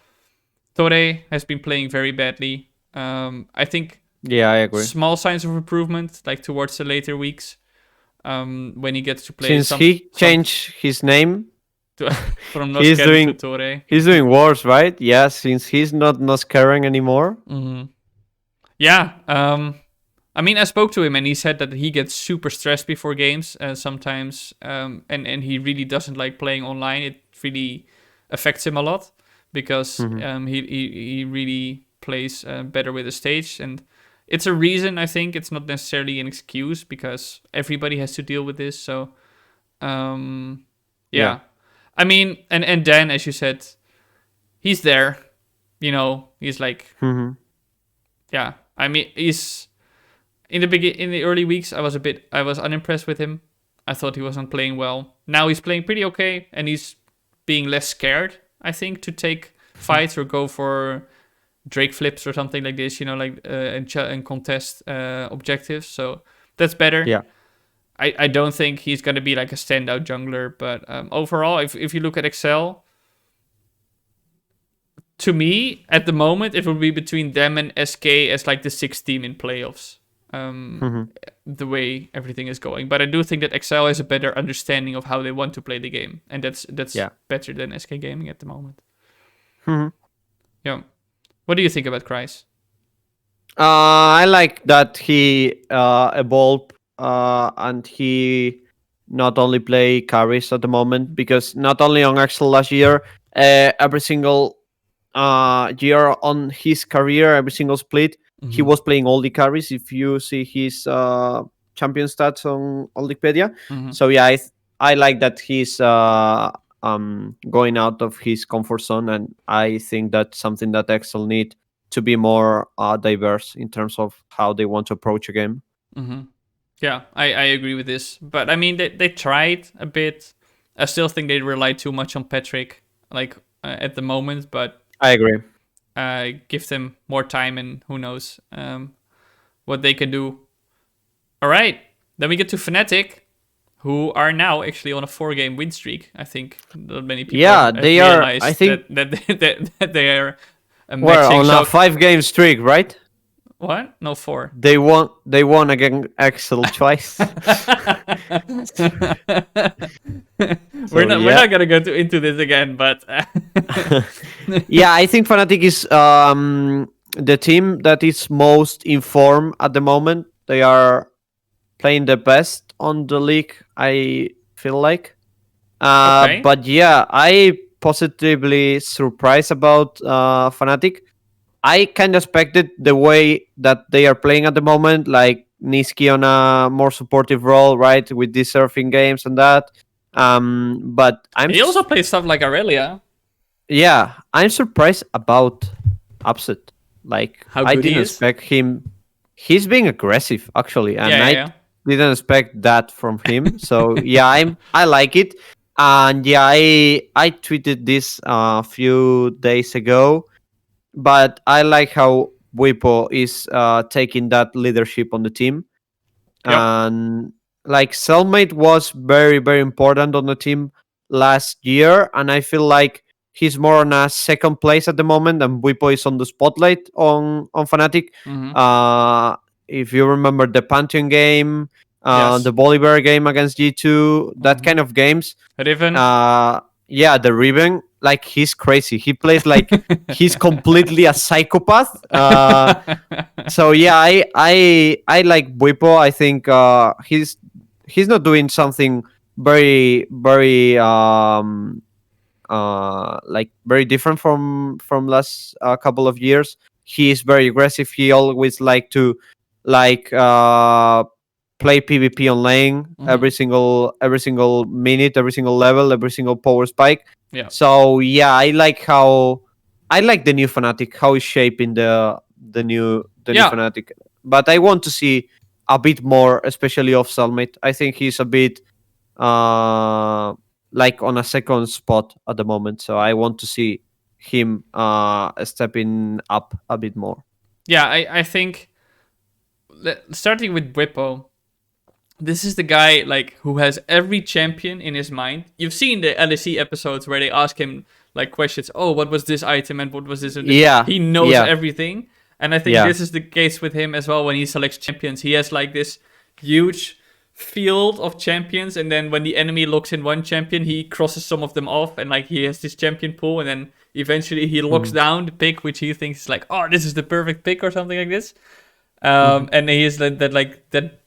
Torre has been playing very badly. I think Yeah, I agree. small signs of improvement, like towards the later weeks, when he gets to play Since he some changed his name, to, from he's Nosken to doing Torre. he's doing worse, right? Yeah, since he's not caring anymore. Hmm. Yeah. I mean, I spoke to him and he said that he gets super stressed before games sometimes, and he really doesn't like playing online. It really affects him a lot because Hmm. he really plays better with the stage, and it's a reason. I think it's not necessarily an excuse because everybody has to deal with this. So Yeah. yeah, I mean, and Dan, as you said, he's there. He's like, Hmm. yeah. I mean, he's in the early weeks. I was unimpressed with him. I thought he wasn't playing well. Now he's playing pretty okay, and he's being less scared, I think, to take fights or go for Drake flips or something like this. Like and contest objectives. So that's better. Yeah. I don't think he's gonna be like a standout jungler, but overall, if you look at Excel, to me at the moment it would be between them and SK as like the sixth team in playoffs. Hmm. The way everything is going, but I do think that Excel has a better understanding of how they want to play the game, and that's Yeah. better than SK Gaming at the moment. Hmm. Yeah. What do you think about Kreis? I like that he evolved and he not only play carries at the moment, because not only on Axel last year, every single year on his career, every single split, he Mm-hmm. was playing all the carries. If you see his champion stats on Wikipedia, Mm-hmm. so yeah, I like that he's going out of his comfort zone, and I think that's something that Excel need to be more diverse in terms of how they want to approach a game. Mm-hmm. Yeah, I agree with this, but I mean they tried a bit. I still think they rely too much on Patrick, like at the moment, but I agree. give them more time, and who knows what they can do. All right, then we get to Fnatic, who are now actually on a 4-game win streak. I think not many people Yeah, have they are. I realized think that they are we're matching on a Schalke. 5 game streak, right? What? No, 4. They won. They won against Excel twice. we're So not yeah, gonna go into this again, but yeah. I think Fnatic is the team that is most informed at the moment. They are playing the best on the league, I feel like. okay. But yeah, I positively surprised about Fnatic. I kind of expected the way that they are playing at the moment, like Niski on a more supportive role, right, with these surfing games and that. But He also plays stuff like Aurelia. yeah, I'm surprised about Upset. Like How I good he didn't is. expect him. He's being aggressive actually, and Yeah, yeah, I yeah. didn't expect that from him. So yeah, I like it, and yeah, I tweeted this a few days ago, but I like how Wipo is taking that leadership on the team, Yep. and like Cellmate was very important on the team last year, and I feel like he's more on a second place at the moment, and Wipo is on the spotlight on Fnatic. Mm-hmm. Uh, if you remember the Pantheon game, the Yes. Bolivar game against G2, that Mm-hmm. kind of games, Riven. yeah, the Riven, like he's crazy. He plays like he's completely a psychopath. So yeah, I like Wipo. I think he's not doing something very like very different from last couple of years. He is very aggressive. He always like to like play PvP on lane Mm-hmm. every single minute, every single level, every single power spike. Yeah. So yeah, I like the new Fnatic, how he's shaping the new Yeah. Fnatic. But I want to see a bit more, especially of Salmate. I think he's a bit uh like on a second spot at the moment. So I want to see him stepping up a bit more. Yeah, I think starting with Whippo, this is the guy like who has every champion in his mind. You've seen the LEC episodes where they ask him like questions. Oh, what was this item and what was this and this? Yeah, He knows yeah, everything, and I think yeah. this is the case with him as well when he selects champions. He has like this huge field of champions, and then when the enemy locks in one champion, he crosses some of them off, and like he has this champion pool, and then eventually he locks Hmm. down the pick which he thinks is like, oh, this is the perfect pick or something like this. Hmm. And he is that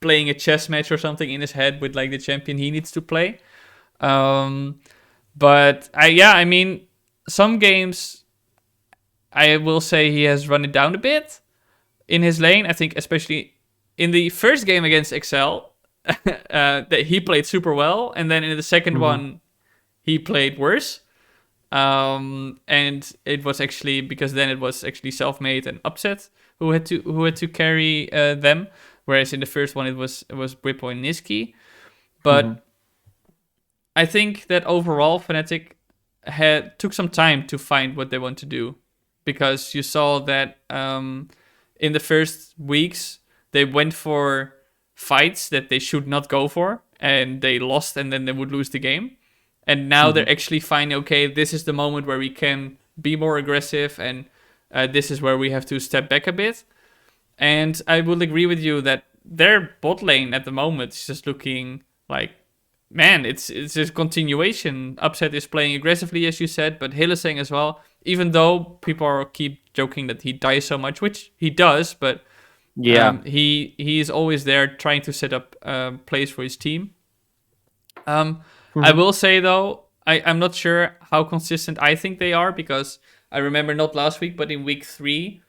playing a chess match or something in his head with like the champion he needs to play. But I mean, some games I will say he has run it down a bit in his lane. I think especially in the first game against Excel, that he played super well, and then in the second Hmm. one he played worse. And it was actually because then it was actually self-made and Upset who had to carry them, whereas in the first one it was Bwipo and Niski. Hmm. But I think that overall Fnatic took some time to find what they want to do, because you saw that in the first weeks they went for fights that they should not go for, and they lost, and then they would lose the game. And now Hmm. they're actually finding, okay, this is the moment where we can be more aggressive, and this is where we have to step back a bit. And I will agree with you that their bot lane at the moment is just looking like, man, it's just continuation. Upset is playing aggressively, as you said, but Hillesing as well. Even though people keep joking that he dies so much, which he does, but Yeah. he is always there trying to set up plays for his team. I Hmm. will say though, I'm not sure how consistent I think they are, because I remember not last week, but in week 3,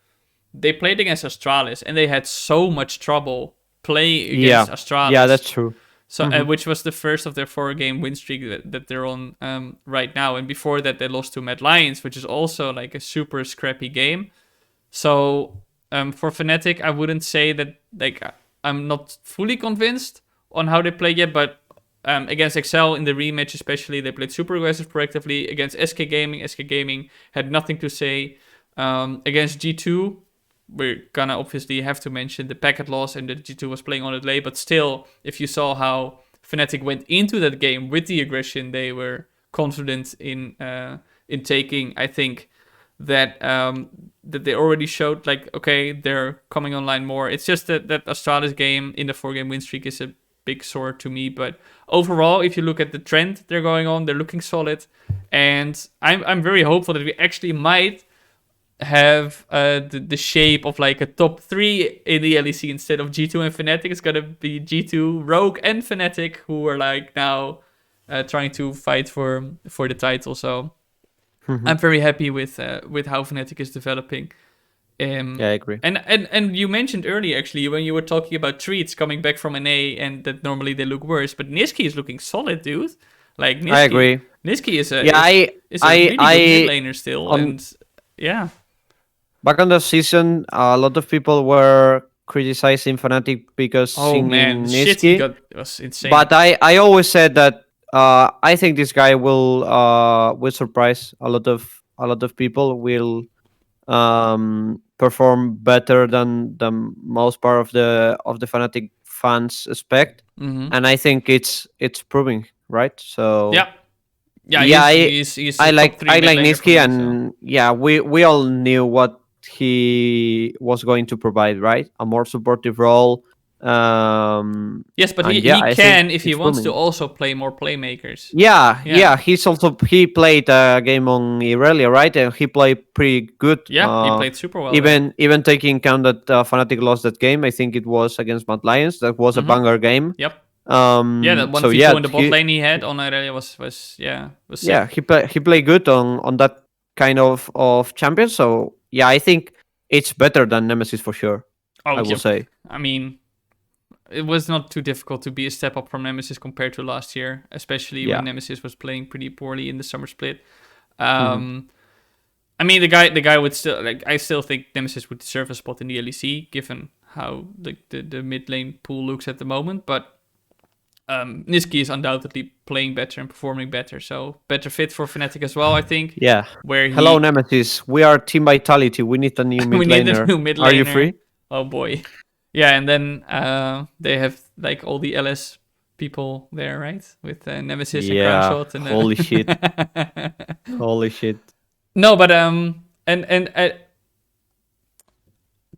they played against Astralis and they had so much trouble playing Yeah. against Yeah, Astralis. that's true. So, Hmm. which was the first of their 4-game win streak that they're on right now. And before that, they lost to Mad Lions, which is also like a super scrappy game. So for Fnatic, I wouldn't say that like I'm not fully convinced on how they play yet, but against Excel in the rematch especially, they played super aggressive proactively. Against SK Gaming had nothing to say. Against G2, we're gonna obviously have to mention the packet loss and that G2 was playing on a delay, but still, if you saw how Fnatic went into that game with the aggression they were confident in taking, I think that they already showed like, okay, they're coming online more. It's just that Astralis game in the 4-game win streak is a big sore to me, but overall, if you look at the trend they're going on, they're looking solid, and I'm very hopeful that we actually might have the shape of like a top 3 in the LEC instead of G2 and Fnatic. It's gonna be G2, Rogue, and Fnatic who are like now trying to fight for the title. So Hmm. I'm very happy with how Fnatic is developing. Yeah, I agree. And you mentioned earlier actually when you were talking about Treats coming back from an A and that normally they look worse, but Niski is looking solid, dude. Like I agree. Niski is a Yeah, is a really good mid I laner still, on and yeah. back on the season, a lot of people were criticizing Fnatic because Oh man, the singing shit he Niski, got was insane. but I always said that I think this guy will surprise a lot of people. Will perform better than the most part of the Fnatic fans expect, Mm-hmm. and I think it's proving right. So Yeah, yeah, yeah, he's a top 3 I mid like laner for Niski, me. So and yeah, we all knew what he was going to provide, right? A more supportive role, yes, but and yeah, he I think can if he it's wants to booming. also play more playmakers. Yeah, Yeah, yeah, he played a game on Irelia, right? And he played pretty good. yeah, he played super well there. Even taking account that Fnatic lost that game, I think it was against Mad Lions. That was a Mm-hmm. banger game. Yep. Yeah, that one So v two yeah, in the bot lane he had on Irelia was yeah, sick. he played good on that kind of champion. So yeah, I think it's better than Nemesis for sure. Oh, I will yep. say. I mean, it was not too difficult to be a step up from Nemesis compared to last year, especially when Yeah. Nemesis was playing pretty poorly in the summer split. Hmm. I mean, the guy would still like. I still think Nemesis would deserve a spot in the LEC given how the mid lane pool looks at the moment. But Niski is undoubtedly playing better and performing better, so better fit for Fnatic as well, I think. Yeah. Where Hello, he Nemesis. We are Team Vitality. We need a new mid we need a laner. new mid Are you laner. free? Oh boy, yeah, and then they have like all the LS people there, right? With Nemesis and Yeah. Crownshot and Holy shit. Holy shit. no, but and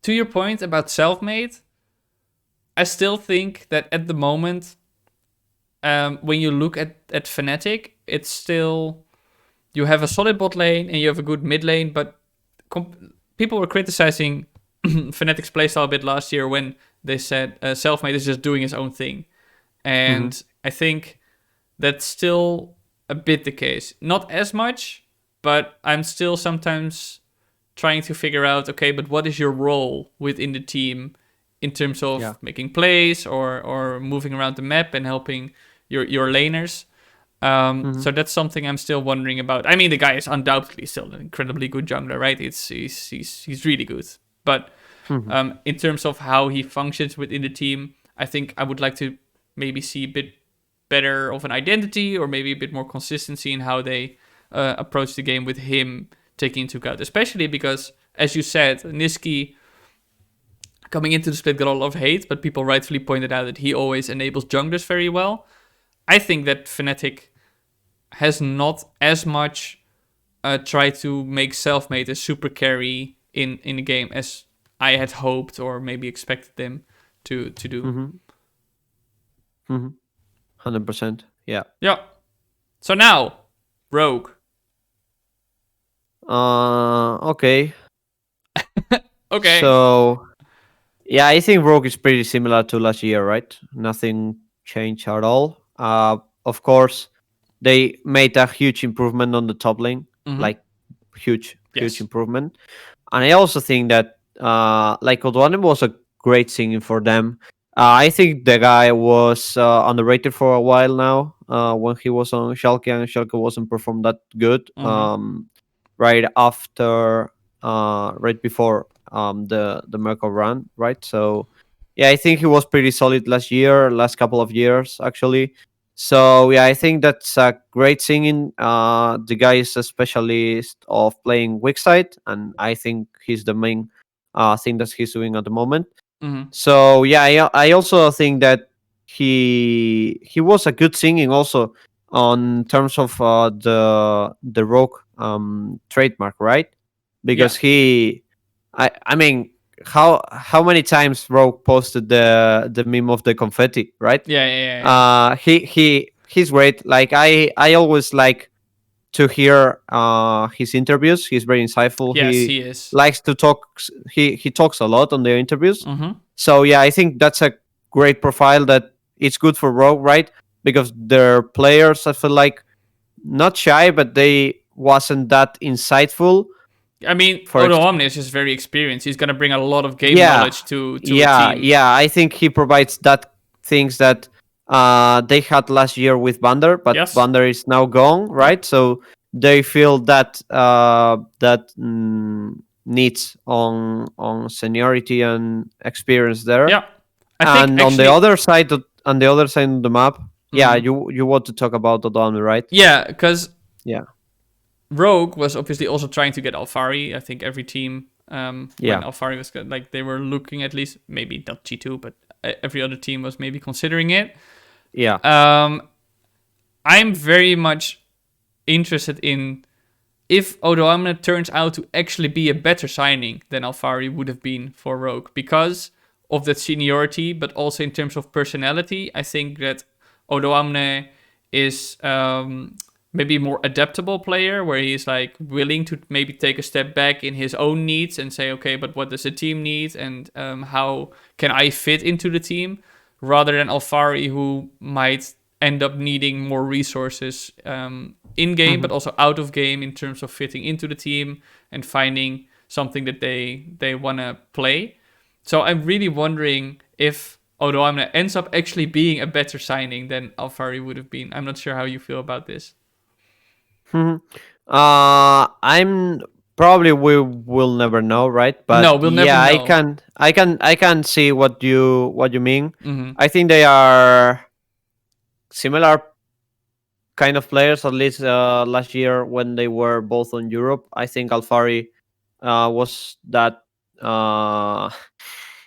to your point about self-made, I still think that at the moment, when you look at Fnatic, it's still you have a solid bot lane and you have a good mid lane, but people were criticizing Fnatic's playstyle a bit last year when they said Selfmade is just doing his own thing. Mm-hmm. And I think that's still a bit the case. Not as much, but I'm still sometimes trying to figure out, okay, but what is your role within the team in terms of Yeah. making plays or moving around the map and helping your laners? Mm-hmm. So that's something I'm still wondering about. I mean, the guy is undoubtedly still an incredibly good jungler, right? He's really good. But Mm-hmm. in terms of how he functions within the team, I think I would like to maybe see a bit better of an identity or maybe a bit more consistency in how they approach the game with him taking into account. Especially because, as you said, Niski coming into the split got a lot of hate, but people rightfully pointed out that he always enables junglers very well. I think that Fnatic has not as much tried to make Selfmade a super carry in the game as I had hoped or maybe expected them to do. Mm-hmm. Mm-hmm. 100%. Yeah. Yeah. So now, Rogue. Okay. Okay. So yeah, I think Rogue is pretty similar to last year, right? Nothing changed at all. Of course, they made a huge improvement on the top lane, Mm-hmm. like huge Yes. improvement. And I also think that like Odwane was a great singing for them. I think the guy was underrated for a while now. When he was on Schalke and Schalke wasn't performed that good. Mm-hmm. Right after, right before the Merkel run, right? So yeah, I think he was pretty solid last year, last couple of years actually. So yeah, I think that's a great singing. The guy is a specialist of playing weak side, and I think he's the main thing that he's doing at the moment. Mm-hmm. So yeah, I also think that he was a good singing also on terms of the rogue trademark, right? Yeah. Because I mean, how many times Rogue posted the meme of the confetti, right? Yeah. Yeah. Yeah. Yeah. He's great. Like I always like to hear his interviews. He's very insightful. Yes, He he is. likes to talk. He talks a lot on the interviews. Mm-hmm. So yeah, I think that's a great profile that it's good for Rogue, right? Because their players, I feel like, not shy, but they wasn't that insightful. I mean, For Odo ex- Omni is just very experienced. He's gonna bring a lot of game yeah, knowledge to a team. yeah. I think he provides that things that they had last year with Vander, but Yes. Vander is now gone, Yeah. right? So they feel that needs on seniority and experience there. Yeah. I think And actually. on the other side of the map, yeah, Mm-hmm. you want to talk about Odon, right? Yeah, because Yeah, Rogue was obviously also trying to get Alfari. I think every team, when yeah, Alfari was like they were looking at least maybe not G2, but every other team was maybe considering it. yeah. I'm very much interested in if Odoamne turns out to actually be a better signing than Alfari would have been for Rogue because of that seniority, but also in terms of personality. I think that Odoamne is maybe a more adaptable player where he's like willing to maybe take a step back in his own needs and say, okay, but what does the team need and how can I fit into the team, rather than Alfari who might end up needing more resources in game, Hmm. but also out of game in terms of fitting into the team and finding something that they want to play. So I'm really wondering if Odoamne ends up actually being a better signing than Alfari would have been. I'm not sure how you feel about this. Hmm. I'm probably we will never know, right? No, But we'll never yeah, know. I can see what you mean. Mm-hmm. I think they are. similar kind of players, at least last year when they were both on Europe. I think Alfari was that. Uh,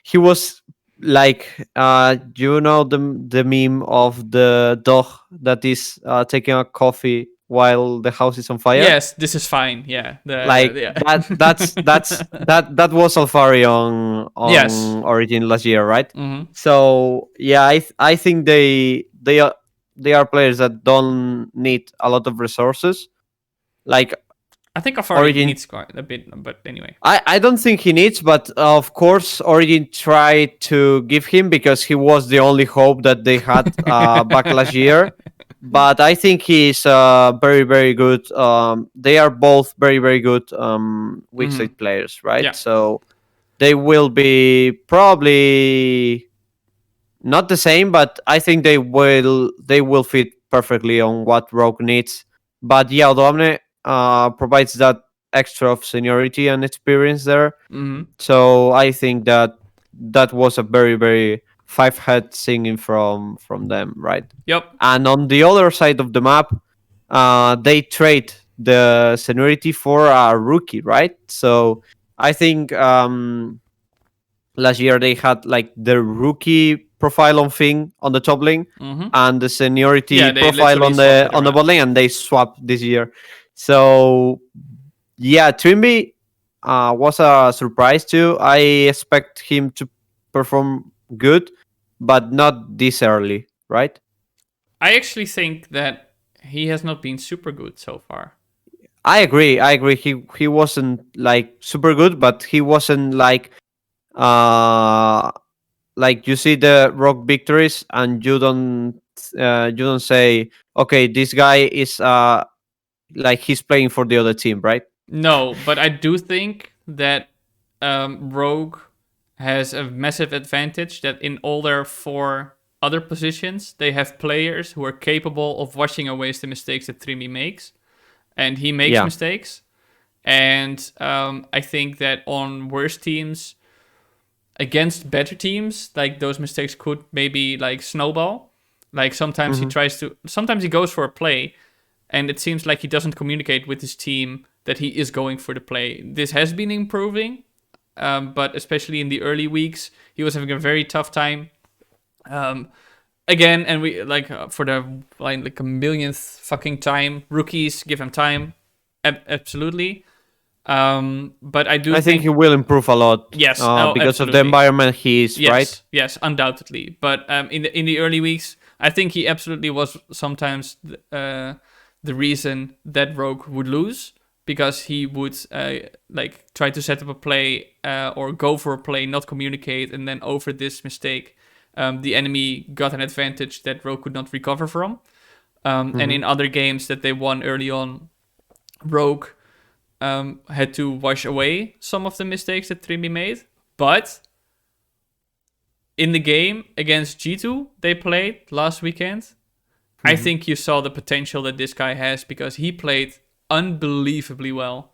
he was like, the meme of the dog that is taking a coffee while the house is on fire. Yes, this is fine. Yeah. Like Yeah. that was Alfari Yes. on Origin last year, right? Hmm. So yeah, I think they are players that don't need a lot of resources. Like I think Afari Origin, needs quite a bit, but anyway. I don't think he needs, but of course Origin tried to give him because he was the only hope that they had back last year. But I think he's very very good. They are both very very good weak Hmm. side players, right? Yeah. So they will be probably not the same, but I think they will fit perfectly on what Rogue needs. But yeah, Odomne provides that extra of seniority and experience there. Hmm. So I think that was a very very five head singing from them, right? Yep. And on the other side of the map, they trade the seniority for a rookie, right? So I think last year they had like the rookie profile on thing on the top lane Hmm. and the seniority Yeah, they profile literally on swapped the it on the around. bot lane, and they swapped this year. So yeah, Trimby was a surprise too. I expect him to perform good, but not this early, right? I actually think that he has not been super good so far. I agree. I agree. He wasn't like super good, but he wasn't uh like you see the rock victories and you don't say, okay, this guy is like he's playing for the other team, right? No, but I do think that Rogue has a massive advantage that in all their four other positions, they have players who are capable of washing away the mistakes that Trimi makes. And he makes Yeah. mistakes. And I think that on worse teams, against better teams, like those mistakes could maybe like snowball. Like Hmm. sometimes he goes for a play, and it seems like he doesn't communicate with his team that he is going for the play. This has been improving, but especially in the early weeks, he was having a very tough time. Um, Again, and we like for the like a millionth fucking time, rookies give him time, absolutely. But I do I think he think will improve a lot yes, oh, because of the absolutely. environment he is, right? Yes, undoubtedly. But in the early weeks, I think he absolutely was sometimes the reason that Rogue would lose because he would like try to set up a play or go for a play, not communicate, and then over this mistake, the enemy got an advantage that Rogue could not recover from. And Hmm. in other games that they won early on, Rogue had to wash away some of the mistakes that Trimi made, but in the game against G2 they played last weekend, I Hmm. think you saw the potential that this guy has because he played unbelievably well.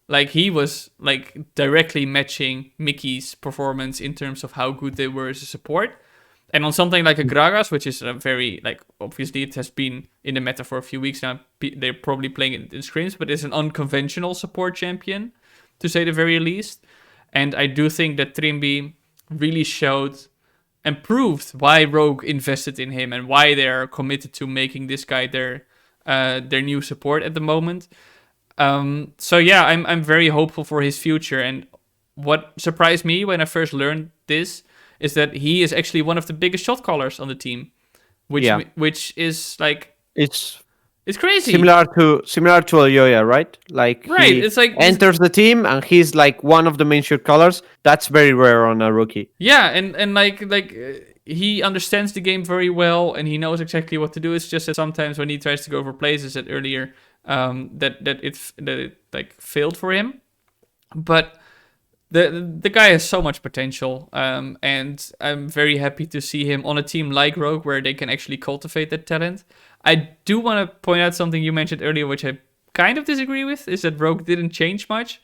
Like he was like directly matching Mickey's performance in terms of how good they were as a support. And on something like a Gragas, which is a very like obviously it has been in the meta for a few weeks now. They're probably playing it in scrims, but it's an unconventional support champion, to say the very least. And I do think that Trimby really showed and proved why Rogue invested in him and why they're committed to making this guy their new support at the moment. So yeah, I'm very hopeful for his future. And what surprised me when I first learned this is that he is actually one of the biggest shot callers on the team, which Yeah, which is like it's it's crazy, similar to Alyoya, right? Like right? he It's like this, enters the team and he's like one of the main shoot callers. That's very rare on a rookie. yeah, and he understands the game very well and he knows exactly what to do. It's just that sometimes when he tries to go for plays, as I said earlier, that it like failed for him. But the guy has so much potential, and I'm very happy to see him on a team like Rogue where they can actually cultivate that talent. I do want to point out something you mentioned earlier, which I kind of disagree with, is that Rogue didn't change much.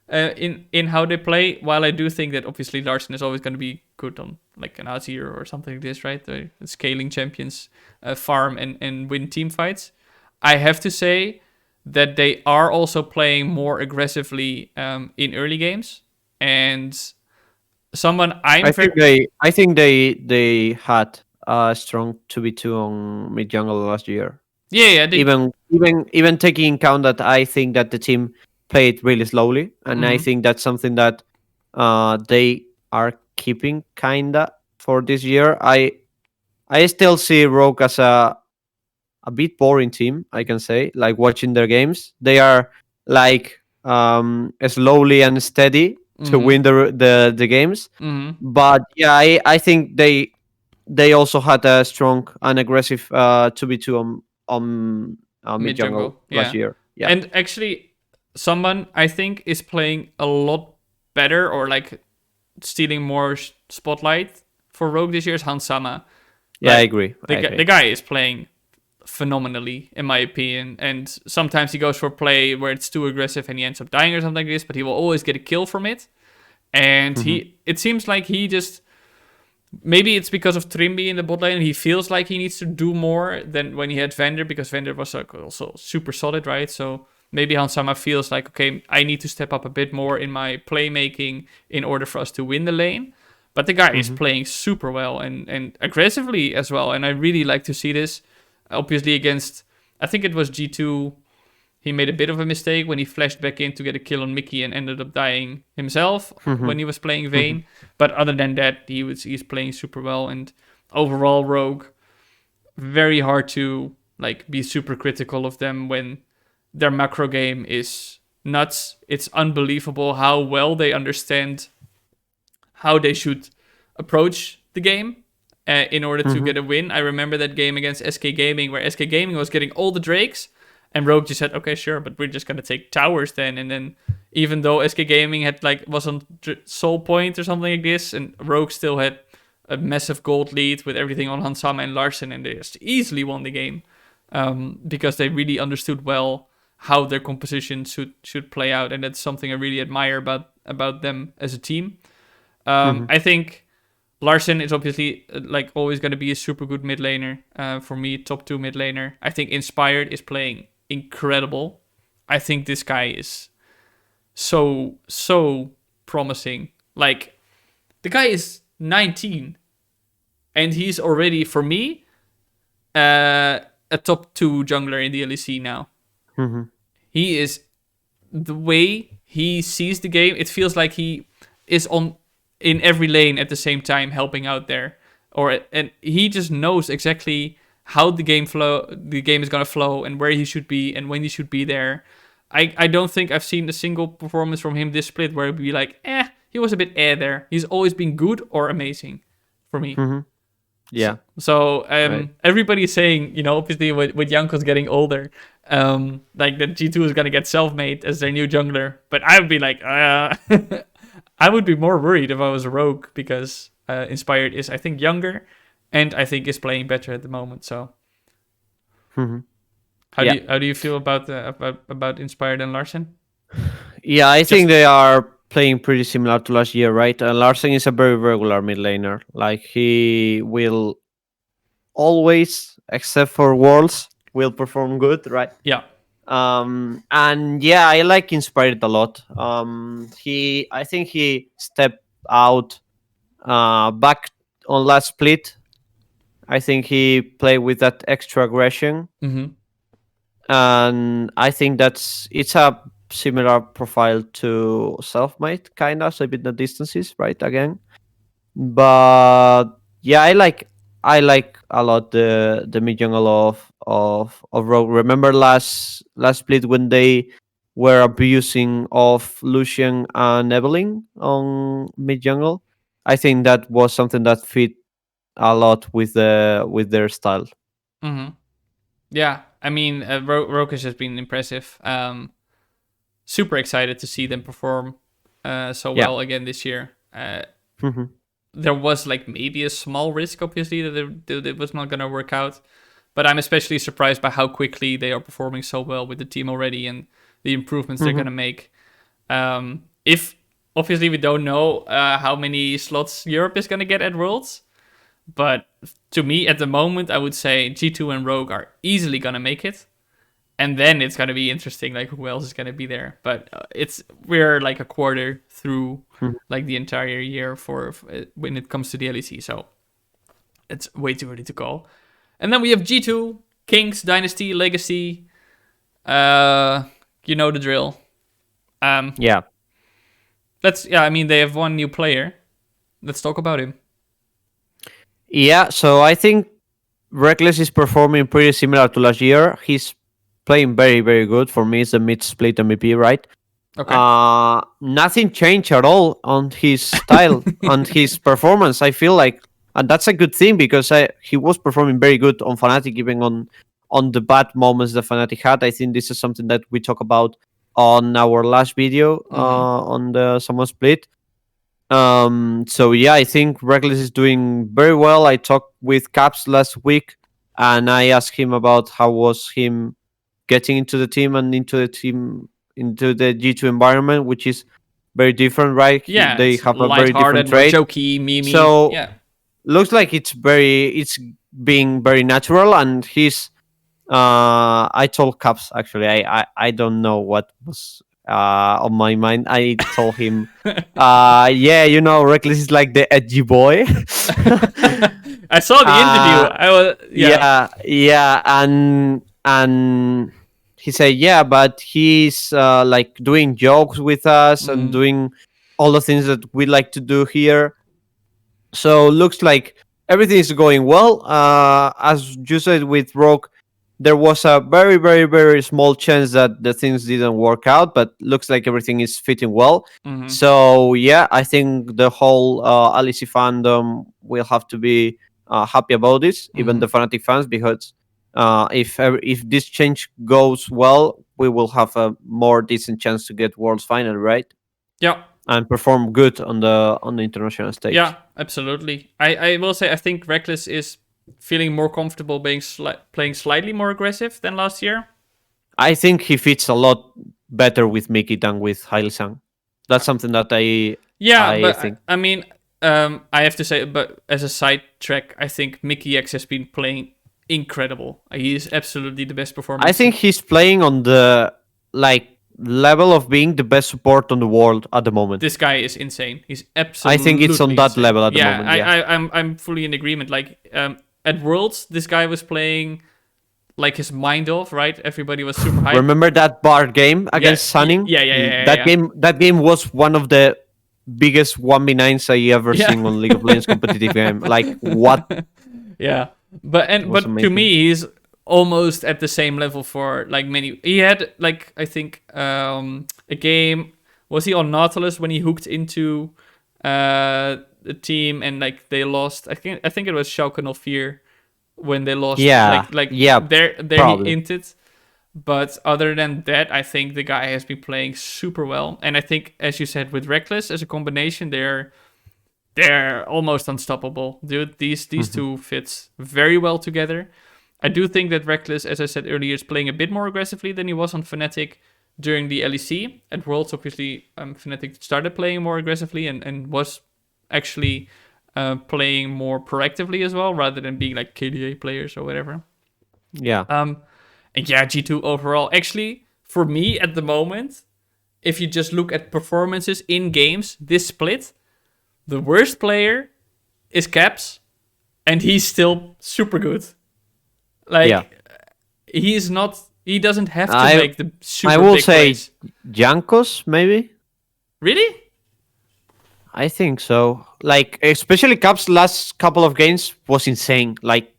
in how they play. While I do think that obviously Larsen is always going to be good on like an Azir or something like this, right? The scaling champions, farm and win team fights. I have to say that they are also playing more aggressively in early games, and someone I'm very I think they had a strong 2v2 on mid jungle last year. yeah they Even taking account that I think that the team played really slowly, and I mhm, think that's something that they are keeping kinda for this year. I still see Rogue as a bit boring team, I can say. Like watching their games, they are like slowly and steady to mhm, win the games. mhm, But yeah, I think they also had a strong and aggressive 2v2 on mid mid jungle jungle, last yeah. year. Yeah. And actually, someone I think is playing a lot better or like stealing more spotlight for Rogue this year is Hansama. Yeah, I Like agree. I the agree. guy is playing phenomenally in my opinion, and sometimes he goes for play where it's too aggressive and he ends up dying or something like this, but he will always get a kill from it. And Hmm. it seems like he just, maybe it's because of Trimby in the bot lane. He feels like he needs to do more than when he had Vander, because Vander was like also super solid, right? So maybe Hansama feels like, okay, I need to step up a bit more in my playmaking in order for us to win the lane. But the guy is Hmm. playing super well and aggressively as well. And I really like to see this. Obviously, against, I think it was G2, he made a bit of a mistake when he flashed back in to get a kill on Mickey and ended up dying himself Hmm. when he was playing Hmm. Vayne. But other than that, he's playing super well, and overall Rogue, very hard to like be super critical of them when their macro game is nuts. It's unbelievable how well they understand how they should approach the game in order to Hmm. get a win. I remember that game against SK Gaming where SK Gaming was getting all the Drakes, and Rogue just said, "Okay, sure, but we're just gonna take towers then." And then, even though SK Gaming had like was on Soul Point or something like this, and Rogue still had a massive gold lead with everything on Hansama and Larsen, and they just easily won the game because they really understood well how their composition should play out, and that's something I really admire about them as a team. Hmm. I think Larsen is obviously like always going to be a super good mid laner. For me, top 2 mid laner. I think Inspired is playing incredible. I think this guy is so promising. Like the guy is 19 and he's already for me a top 2 jungler in the LEC now. Hmm. He is, the way he sees the game, it feels like he is on in every lane at the same time helping out there. And he just knows exactly how the game is gonna flow and where he should be and when he should be there. I don't think I've seen a single performance from him this split where it'd be like, he was a bit there. He's always been good or amazing for me. Hmm. Yeah. So Right. everybody's saying, obviously with Janko's getting older, like that G2 is gonna get self-made as their new jungler. But I would be like, I would be more worried if I was a Rogue because Inspired is, I think, younger, and I think is playing better at the moment. So Hmm. how do Yeah. you feel about Inspired and Larsen? Yeah, I Just think they are playing pretty similar to last year, right? Larsen is a very regular mid laner. Like he will always, except for Worlds, will perform good, right? yeah. And yeah, I like Inspired a lot. I think he stepped out back on last split. I think he played with that extra aggression, Mm-hmm. and I think it's a similar profile to Selfmade, kind of, so a bit the distances, right? Again, but yeah, I like a lot the mid jungle of Rogue. Remember last split when they were abusing of Lucian and Evelyn on mid jungle? I think that was something that fit a lot with their style. Mm-hmm. Yeah. I mean, Rokish has been impressive. Super excited to see them perform so Yeah. well again this year. Hmm. There was like maybe a small risk, obviously, that it was not going to work out. But I'm especially surprised by how quickly they are performing so well with the team already and the improvements they're Hmm. going to make. Um, if obviously we don't know how many slots Europe is gonna get at Worlds, but to me at the moment I would say G2 and Rogue are easily gonna make it, and then it's gonna be interesting like who else is gonna be there. But we're like a quarter through like the entire year for when it comes to the LEC, so it's way too early to call. And then we have G2, Kings, Dynasty, Legacy. You know the drill. Yeah. I mean, they have one new player. Let's talk about him. Yeah, so I think Reckless is performing pretty similar to last year. He's playing very, very good. For me, it's the mid-split MVP, right? Okay. Nothing changed at all on his style and his performance. I feel like, and that's a good thing because he was performing very good on Fnatic, even on the bad moments that Fnatic had. I think this is something that we talk about on our last video on the Summer Split. So yeah, I think Reckless is doing very well. I talked with Caps last week and I asked him about how was him getting into the team and into the G2 environment, which is very different, right? Yeah, They it's have a very different lighthearted, more trade. jokey, memey. So Yeah. looks like it's being very natural, and he's I told Caps actually, I don't know what was on my mind. I told him yeah, Reckless is like the edgy boy. I saw the interview. I was yeah, and he said yeah, but he's like doing jokes with us and doing all the things that we like to do here. So looks like everything is going well. As you said with Rogue, there was a very, very, very small chance that the things didn't work out, but looks like everything is fitting well. So yeah, I think the whole LEC fandom will have to be happy about this, even the Fnatic fans, because if this change goes well, we will have a more decent chance to get Worlds final, right? Yeah. And perform good on the international stage. Yeah, absolutely. I will say I think Reckless is feeling more comfortable playing slightly more aggressive than last year. I think he fits a lot better with Mickey than with Hailsang. That's something that I think. I mean, I have to say, but as a side track, I think Mickey X has been playing incredible. He is absolutely the best performer. I think he's playing on the level of being the best support on the world at the moment. This guy is insane. He's absolutely. I think it's on that level at the moment. Yeah, I'm fully in agreement. Like at Worlds, this guy was playing like his mind off. Right, everybody was super hyped. Remember that bar game against Sunning? Yeah. That game was one of the biggest 1v9s I ever seen on League of Legends competitive game. Like what? Yeah, but to me, he's almost at the same level for like many. He had like I think a game. Was he on Nautilus when he hooked into the team and like they lost? I think it was Schalke 04 when they lost. Yeah, there probably. he hinted. But other than that, I think the guy has been playing super well. And I think, as you said, with Reckless as a combination, they're almost unstoppable, dude. These two fits very well together. I do think that Reckless, as I said earlier, is playing a bit more aggressively than he was on Fnatic during the LEC. At Worlds, obviously, Fnatic started playing more aggressively and was actually playing more proactively as well, rather than being like KDA players or whatever. Yeah. And yeah, G2 overall. Actually, for me at the moment, if you just look at performances in games, this split, the worst player is Caps, and he's still super good. He doesn't have to make the super big plays. I will say Jankos, maybe? Really? I think so. Like, especially Caps' last couple of games was insane. Like,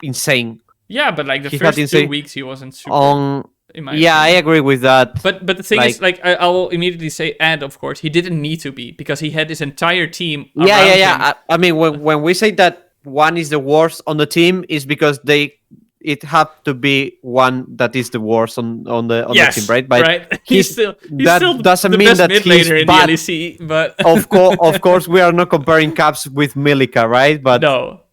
insane. Yeah, but like the first 2 weeks he wasn't super. I agree with that. But the thing is, like, I will immediately say, and of course, he didn't need to be because he had his entire team around him. I mean, when we say that one is the worst on the team, is because it had to be one that is the worst on the team, right? But right. He's still doesn't the mean best that mid he's laner in bad. the LEC, but of course, we are not comparing Caps with Milica, right? But no.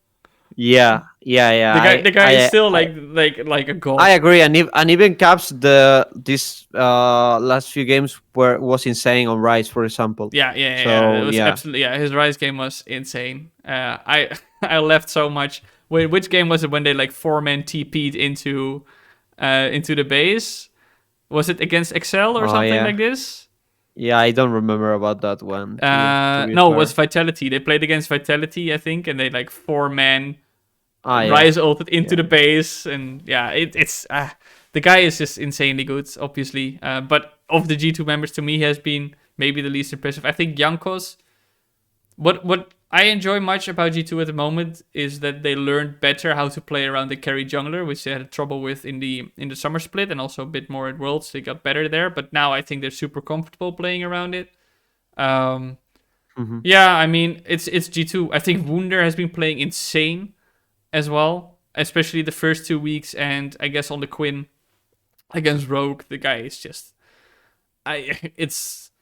Yeah, Yeah, yeah. The guy is still like a I god. agree, and even Caps this last few games was insane on Rise, for example. Yeah. It So was yeah, absolutely, yeah. His Rise game was insane. I I left so much. Wait, which game was it when they like 4-man TP'd into the base? Was it against Excel or oh something yeah, like this? yeah. I don't remember about that one. To be No, it was fair. Vitality. They played against Vitality, I think, and they like 4-man Ah yeah, Rise ulted into yeah. the base, and yeah, it's the guy is just insanely good, obviously. But of the G2 members, to me, he has been maybe the least impressive. I think Jankos. What I enjoy much about G2 at the moment is that they learned better how to play around the carry jungler, which they had trouble with in the summer split and also a bit more at Worlds. They got better there, but now I think they're super comfortable playing around it. Um, Hmm. yeah, I mean it's G2. I think Wunder has been playing insane as well, especially the first 2 weeks, and I guess on the Quinn against Rogue, the guy is just I it's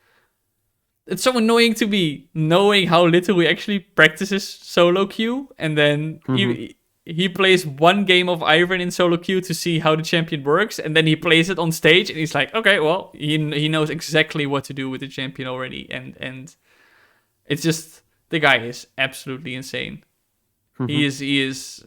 so annoying to me knowing how little he actually practices solo queue, and then Hmm. he plays one game of Iron in solo queue to see how the champion works, and then he plays it on stage, and he's like, okay, well, he knows exactly what to do with the champion already, and it's just the guy is absolutely insane. Hmm. He is.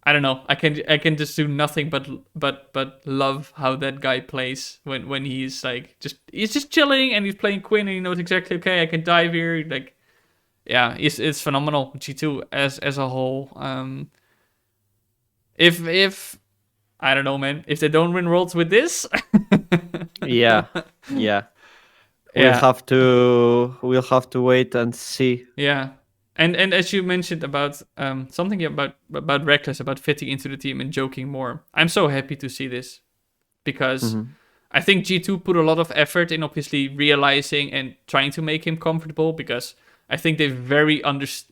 I don't know. I can just do nothing but love how that guy plays when he's just chilling and he's playing Quinn and he knows exactly, okay, I can dive here. Like, yeah, it's phenomenal. G2 as a whole. If I don't know, man, if they don't win worlds with this, Yeah, yeah. yeah, We'll have to wait and see. yeah. And as you mentioned about something about Reckless, about fitting into the team and joking more, I'm so happy to see this because Hmm. I think G2 put a lot of effort in obviously realizing and trying to make him comfortable, because I think they very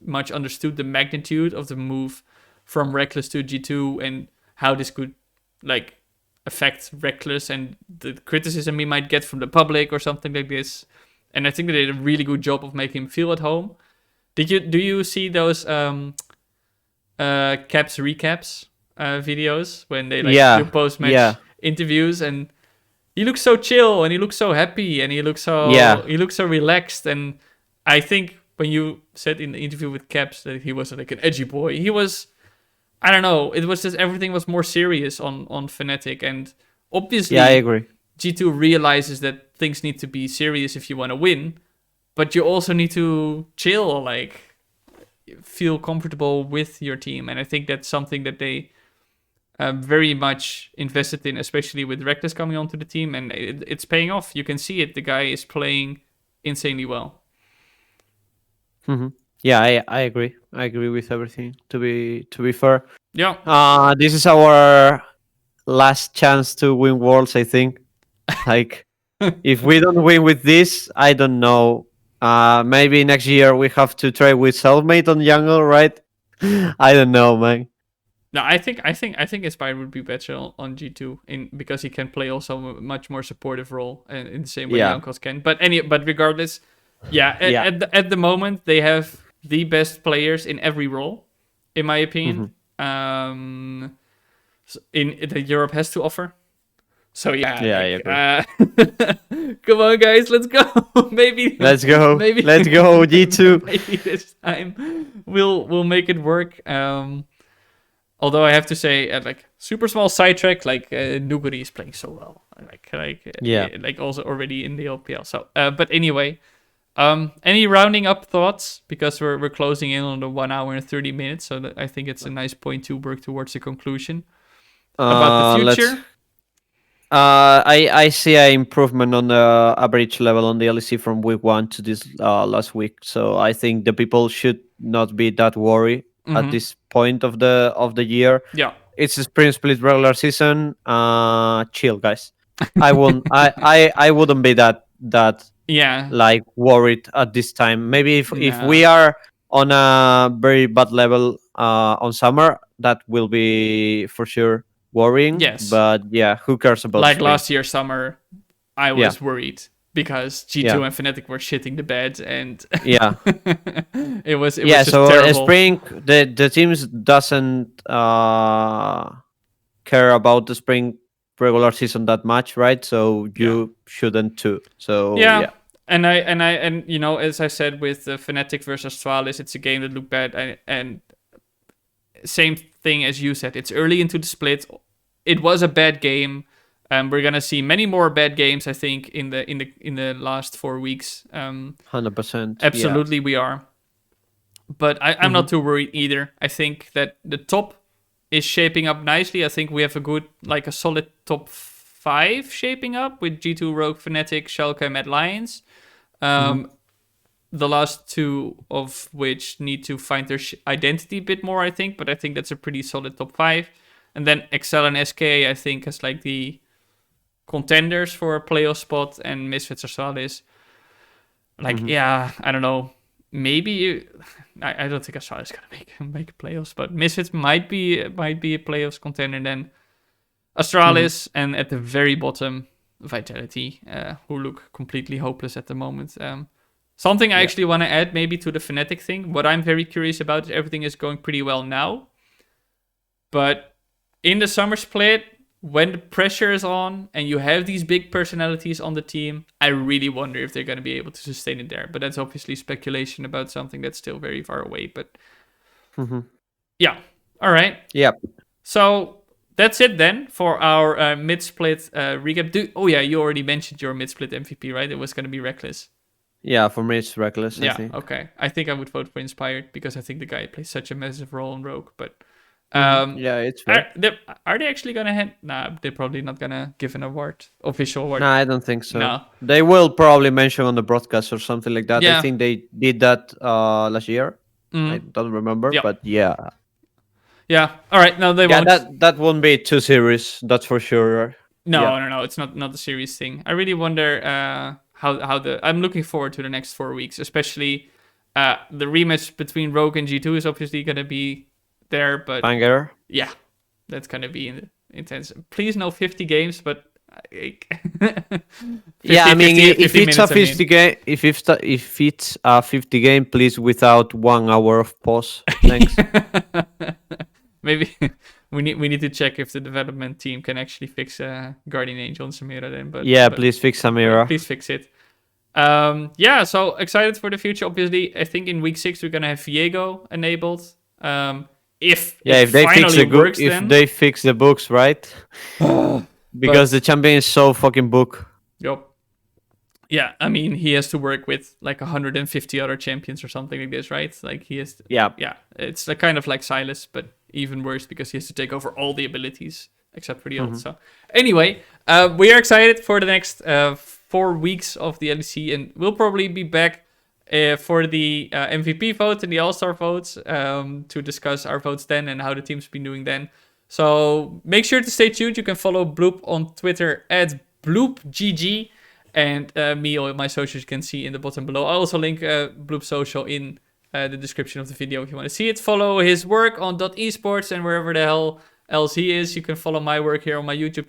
much understood the magnitude of the move from Reckless to G2 and how this could like affect Reckless and the criticism he might get from the public or something like this. And I think they did a really good job of making him feel at home. Do you see those caps recaps videos when they like do Yeah, post yeah, match interviews, and he looks so chill and he looks so happy and yeah, he looks so relaxed. And I think when you said in the interview with Caps that he was like an edgy boy, he was, I don't know, it was just everything was more serious on Fnatic. And yeah. I obviously agree. G2 realizes that things need to be serious if you want to win, but you also need to chill, like feel comfortable with your team. And I think that's something that they very much invested in, especially with Reckless coming onto the team, and it's paying off. You can see it. The guy is playing insanely well. Hmm. Yeah, I agree. I agree with everything. To be fair, Yeah, this is our last chance to win worlds. I think. Like, if we don't win with this, I don't know. Maybe next year we have to try with Cellmate on jungle, right? I don't know, man. no, I think Aspire would be better on G2 in because he can play also a much more supportive role in the same way Yeah, Jankos can. But regardless, yeah, yeah. at the moment they have the best players in every role, in my Hmm. opinion. In that Europe has to offer. So yeah, Yeah, I like agree. come on guys, let's go. maybe Let's go. maybe Let's go, G2. maybe this time we'll make it work. Although I have to say, like super small sidetrack, like Nuguri is playing so well, Yeah. like also already in the LPL. So, but anyway, any rounding up thoughts, because we're closing in on the 1 hour and 30 minutes, so that I think it's a nice point to work towards the conclusion about the Let's. future. I see an improvement on the average level on the LEC from week one to this last week. So I think the people should not be that worried at Mm-hmm. this point of the year. Yeah. It's a spring split regular season. Chill, guys. I won't. I wouldn't be that Yeah. like worried at this time. Maybe if Nah. we are on a very bad level on summer, that will be for sure worrying. Yes. But yeah, who cares about the Like spring? last year summer, I Yeah, was worried. because G2 Yeah. and Fnatic were shitting the bed, and Yeah. it was Yeah. just So terrible. spring, the teams doesn't care about the spring regular season that much, right? So Yeah. you shouldn't too. So Yeah. yeah. And you know, as I said with Fnatic versus Astralis, it's a game that looked bad, and same thing as you said. It's early into the split. It was a bad game. We're gonna see many more bad games, I think, in the last 4 weeks. 100%. Yeah. Absolutely, we are. But I'm Mm-hmm. not too worried either. I think that the top is shaping up nicely. I think we have a good, like a solid top 5 shaping up with G2, Rogue, Fnatic, Schalke, Mad Lions. Mm-hmm. Um, the last 2 of which need to find their identity a bit more, I think. But I think that's a pretty solid top 5. And then Excel and SK, I think, as like the contenders for a playoff spot, and Misfits or Astralis. Like, Mm-hmm. yeah, I don't know. Maybe I don't think Astralis gonna make playoffs, but Misfits might be a playoffs contender. Then Mm-hmm. Astralis, and at the very bottom, Vitality, who look completely hopeless at the moment. Something I Yeah. actually want to add maybe to the Fnatic thing. What I'm very curious about is everything is going pretty well now, but in the summer split, when the pressure is on and you have these big personalities on the team, I really wonder if they're going to be able to sustain it there. But that's obviously speculation about something that's still very far away. But Mm-hmm. yeah, all right. Yeah. So that's it then for our mid-split recap. Oh yeah, you already mentioned your mid-split MVP, right? It was going to be Reckless. Yeah. For me, it's reckless, I Yeah, think. okay. I think I would vote for Inspired because I think the guy plays such a massive role in Rogue. But Mm-hmm. um, Yeah, it's are fair. they, are they actually gonna hand? Nah, they're probably not gonna give an award, official award. No, I don't think so. No. They will probably mention on the broadcast or something like that. I Yeah. think they did that last year. I Mm. don't remember, Yeah. but yeah. Yeah. All right. No, they Yeah, won't. that won't be too serious, that's for sure. Yeah. No. It's not a serious thing. I really wonder how the. I'm looking forward to the next 4 weeks, especially the rematch between Rogue and G2 is obviously gonna be there, but Banger. yeah, that's gonna be intense. Please no 50 games, but 50, Yeah, I mean, 50, if 50 it's a minutes. I 50 mean, game, if it's a 50 game, please without 1 hour of pause. Thanks. maybe we need to check if the development team can actually fix Guardian Angel and Samira then. Yeah, But please fix Samira. please fix it. Yeah, so excited for the future. Obviously, I think in week 6 we're gonna have Viego enabled. If Yeah, it if they fix finally works, if then they fix the books, right? Because but the champion is so fucking book. yep. Yeah, I mean he has to work with like 150 other champions or something like this, right? Like he has. Yeah. Yeah, it's like kind of like Silas, but even worse because he has to take over all the abilities except for the ult. Mhm. So anyway, we are excited for the next 4 weeks of the LEC, and we'll probably be back for the MVP vote and the All-Star votes to discuss our votes then and how the team's been doing then. So make sure to stay tuned. You can follow Bloop on Twitter at BloopGG. And me or my socials you can see in the bottom below. I'll also link Bloop's social in the description of the video if you want to see it. Follow his work on .esports and wherever the hell else he is. You can follow my work here on my YouTube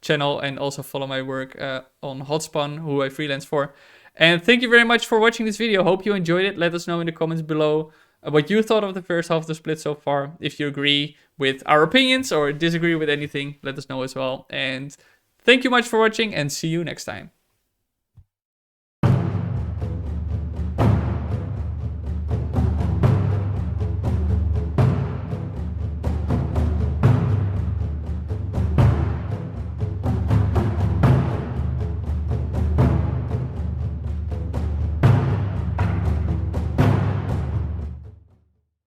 channel and also follow my work on Hotspun, who I freelance for. And thank you very much for watching this video. Hope you enjoyed it. Let us know in the comments below what you thought of the first half of the split so far. If you agree with our opinions or disagree with anything, let us know as well. And thank you much for watching and see you next time.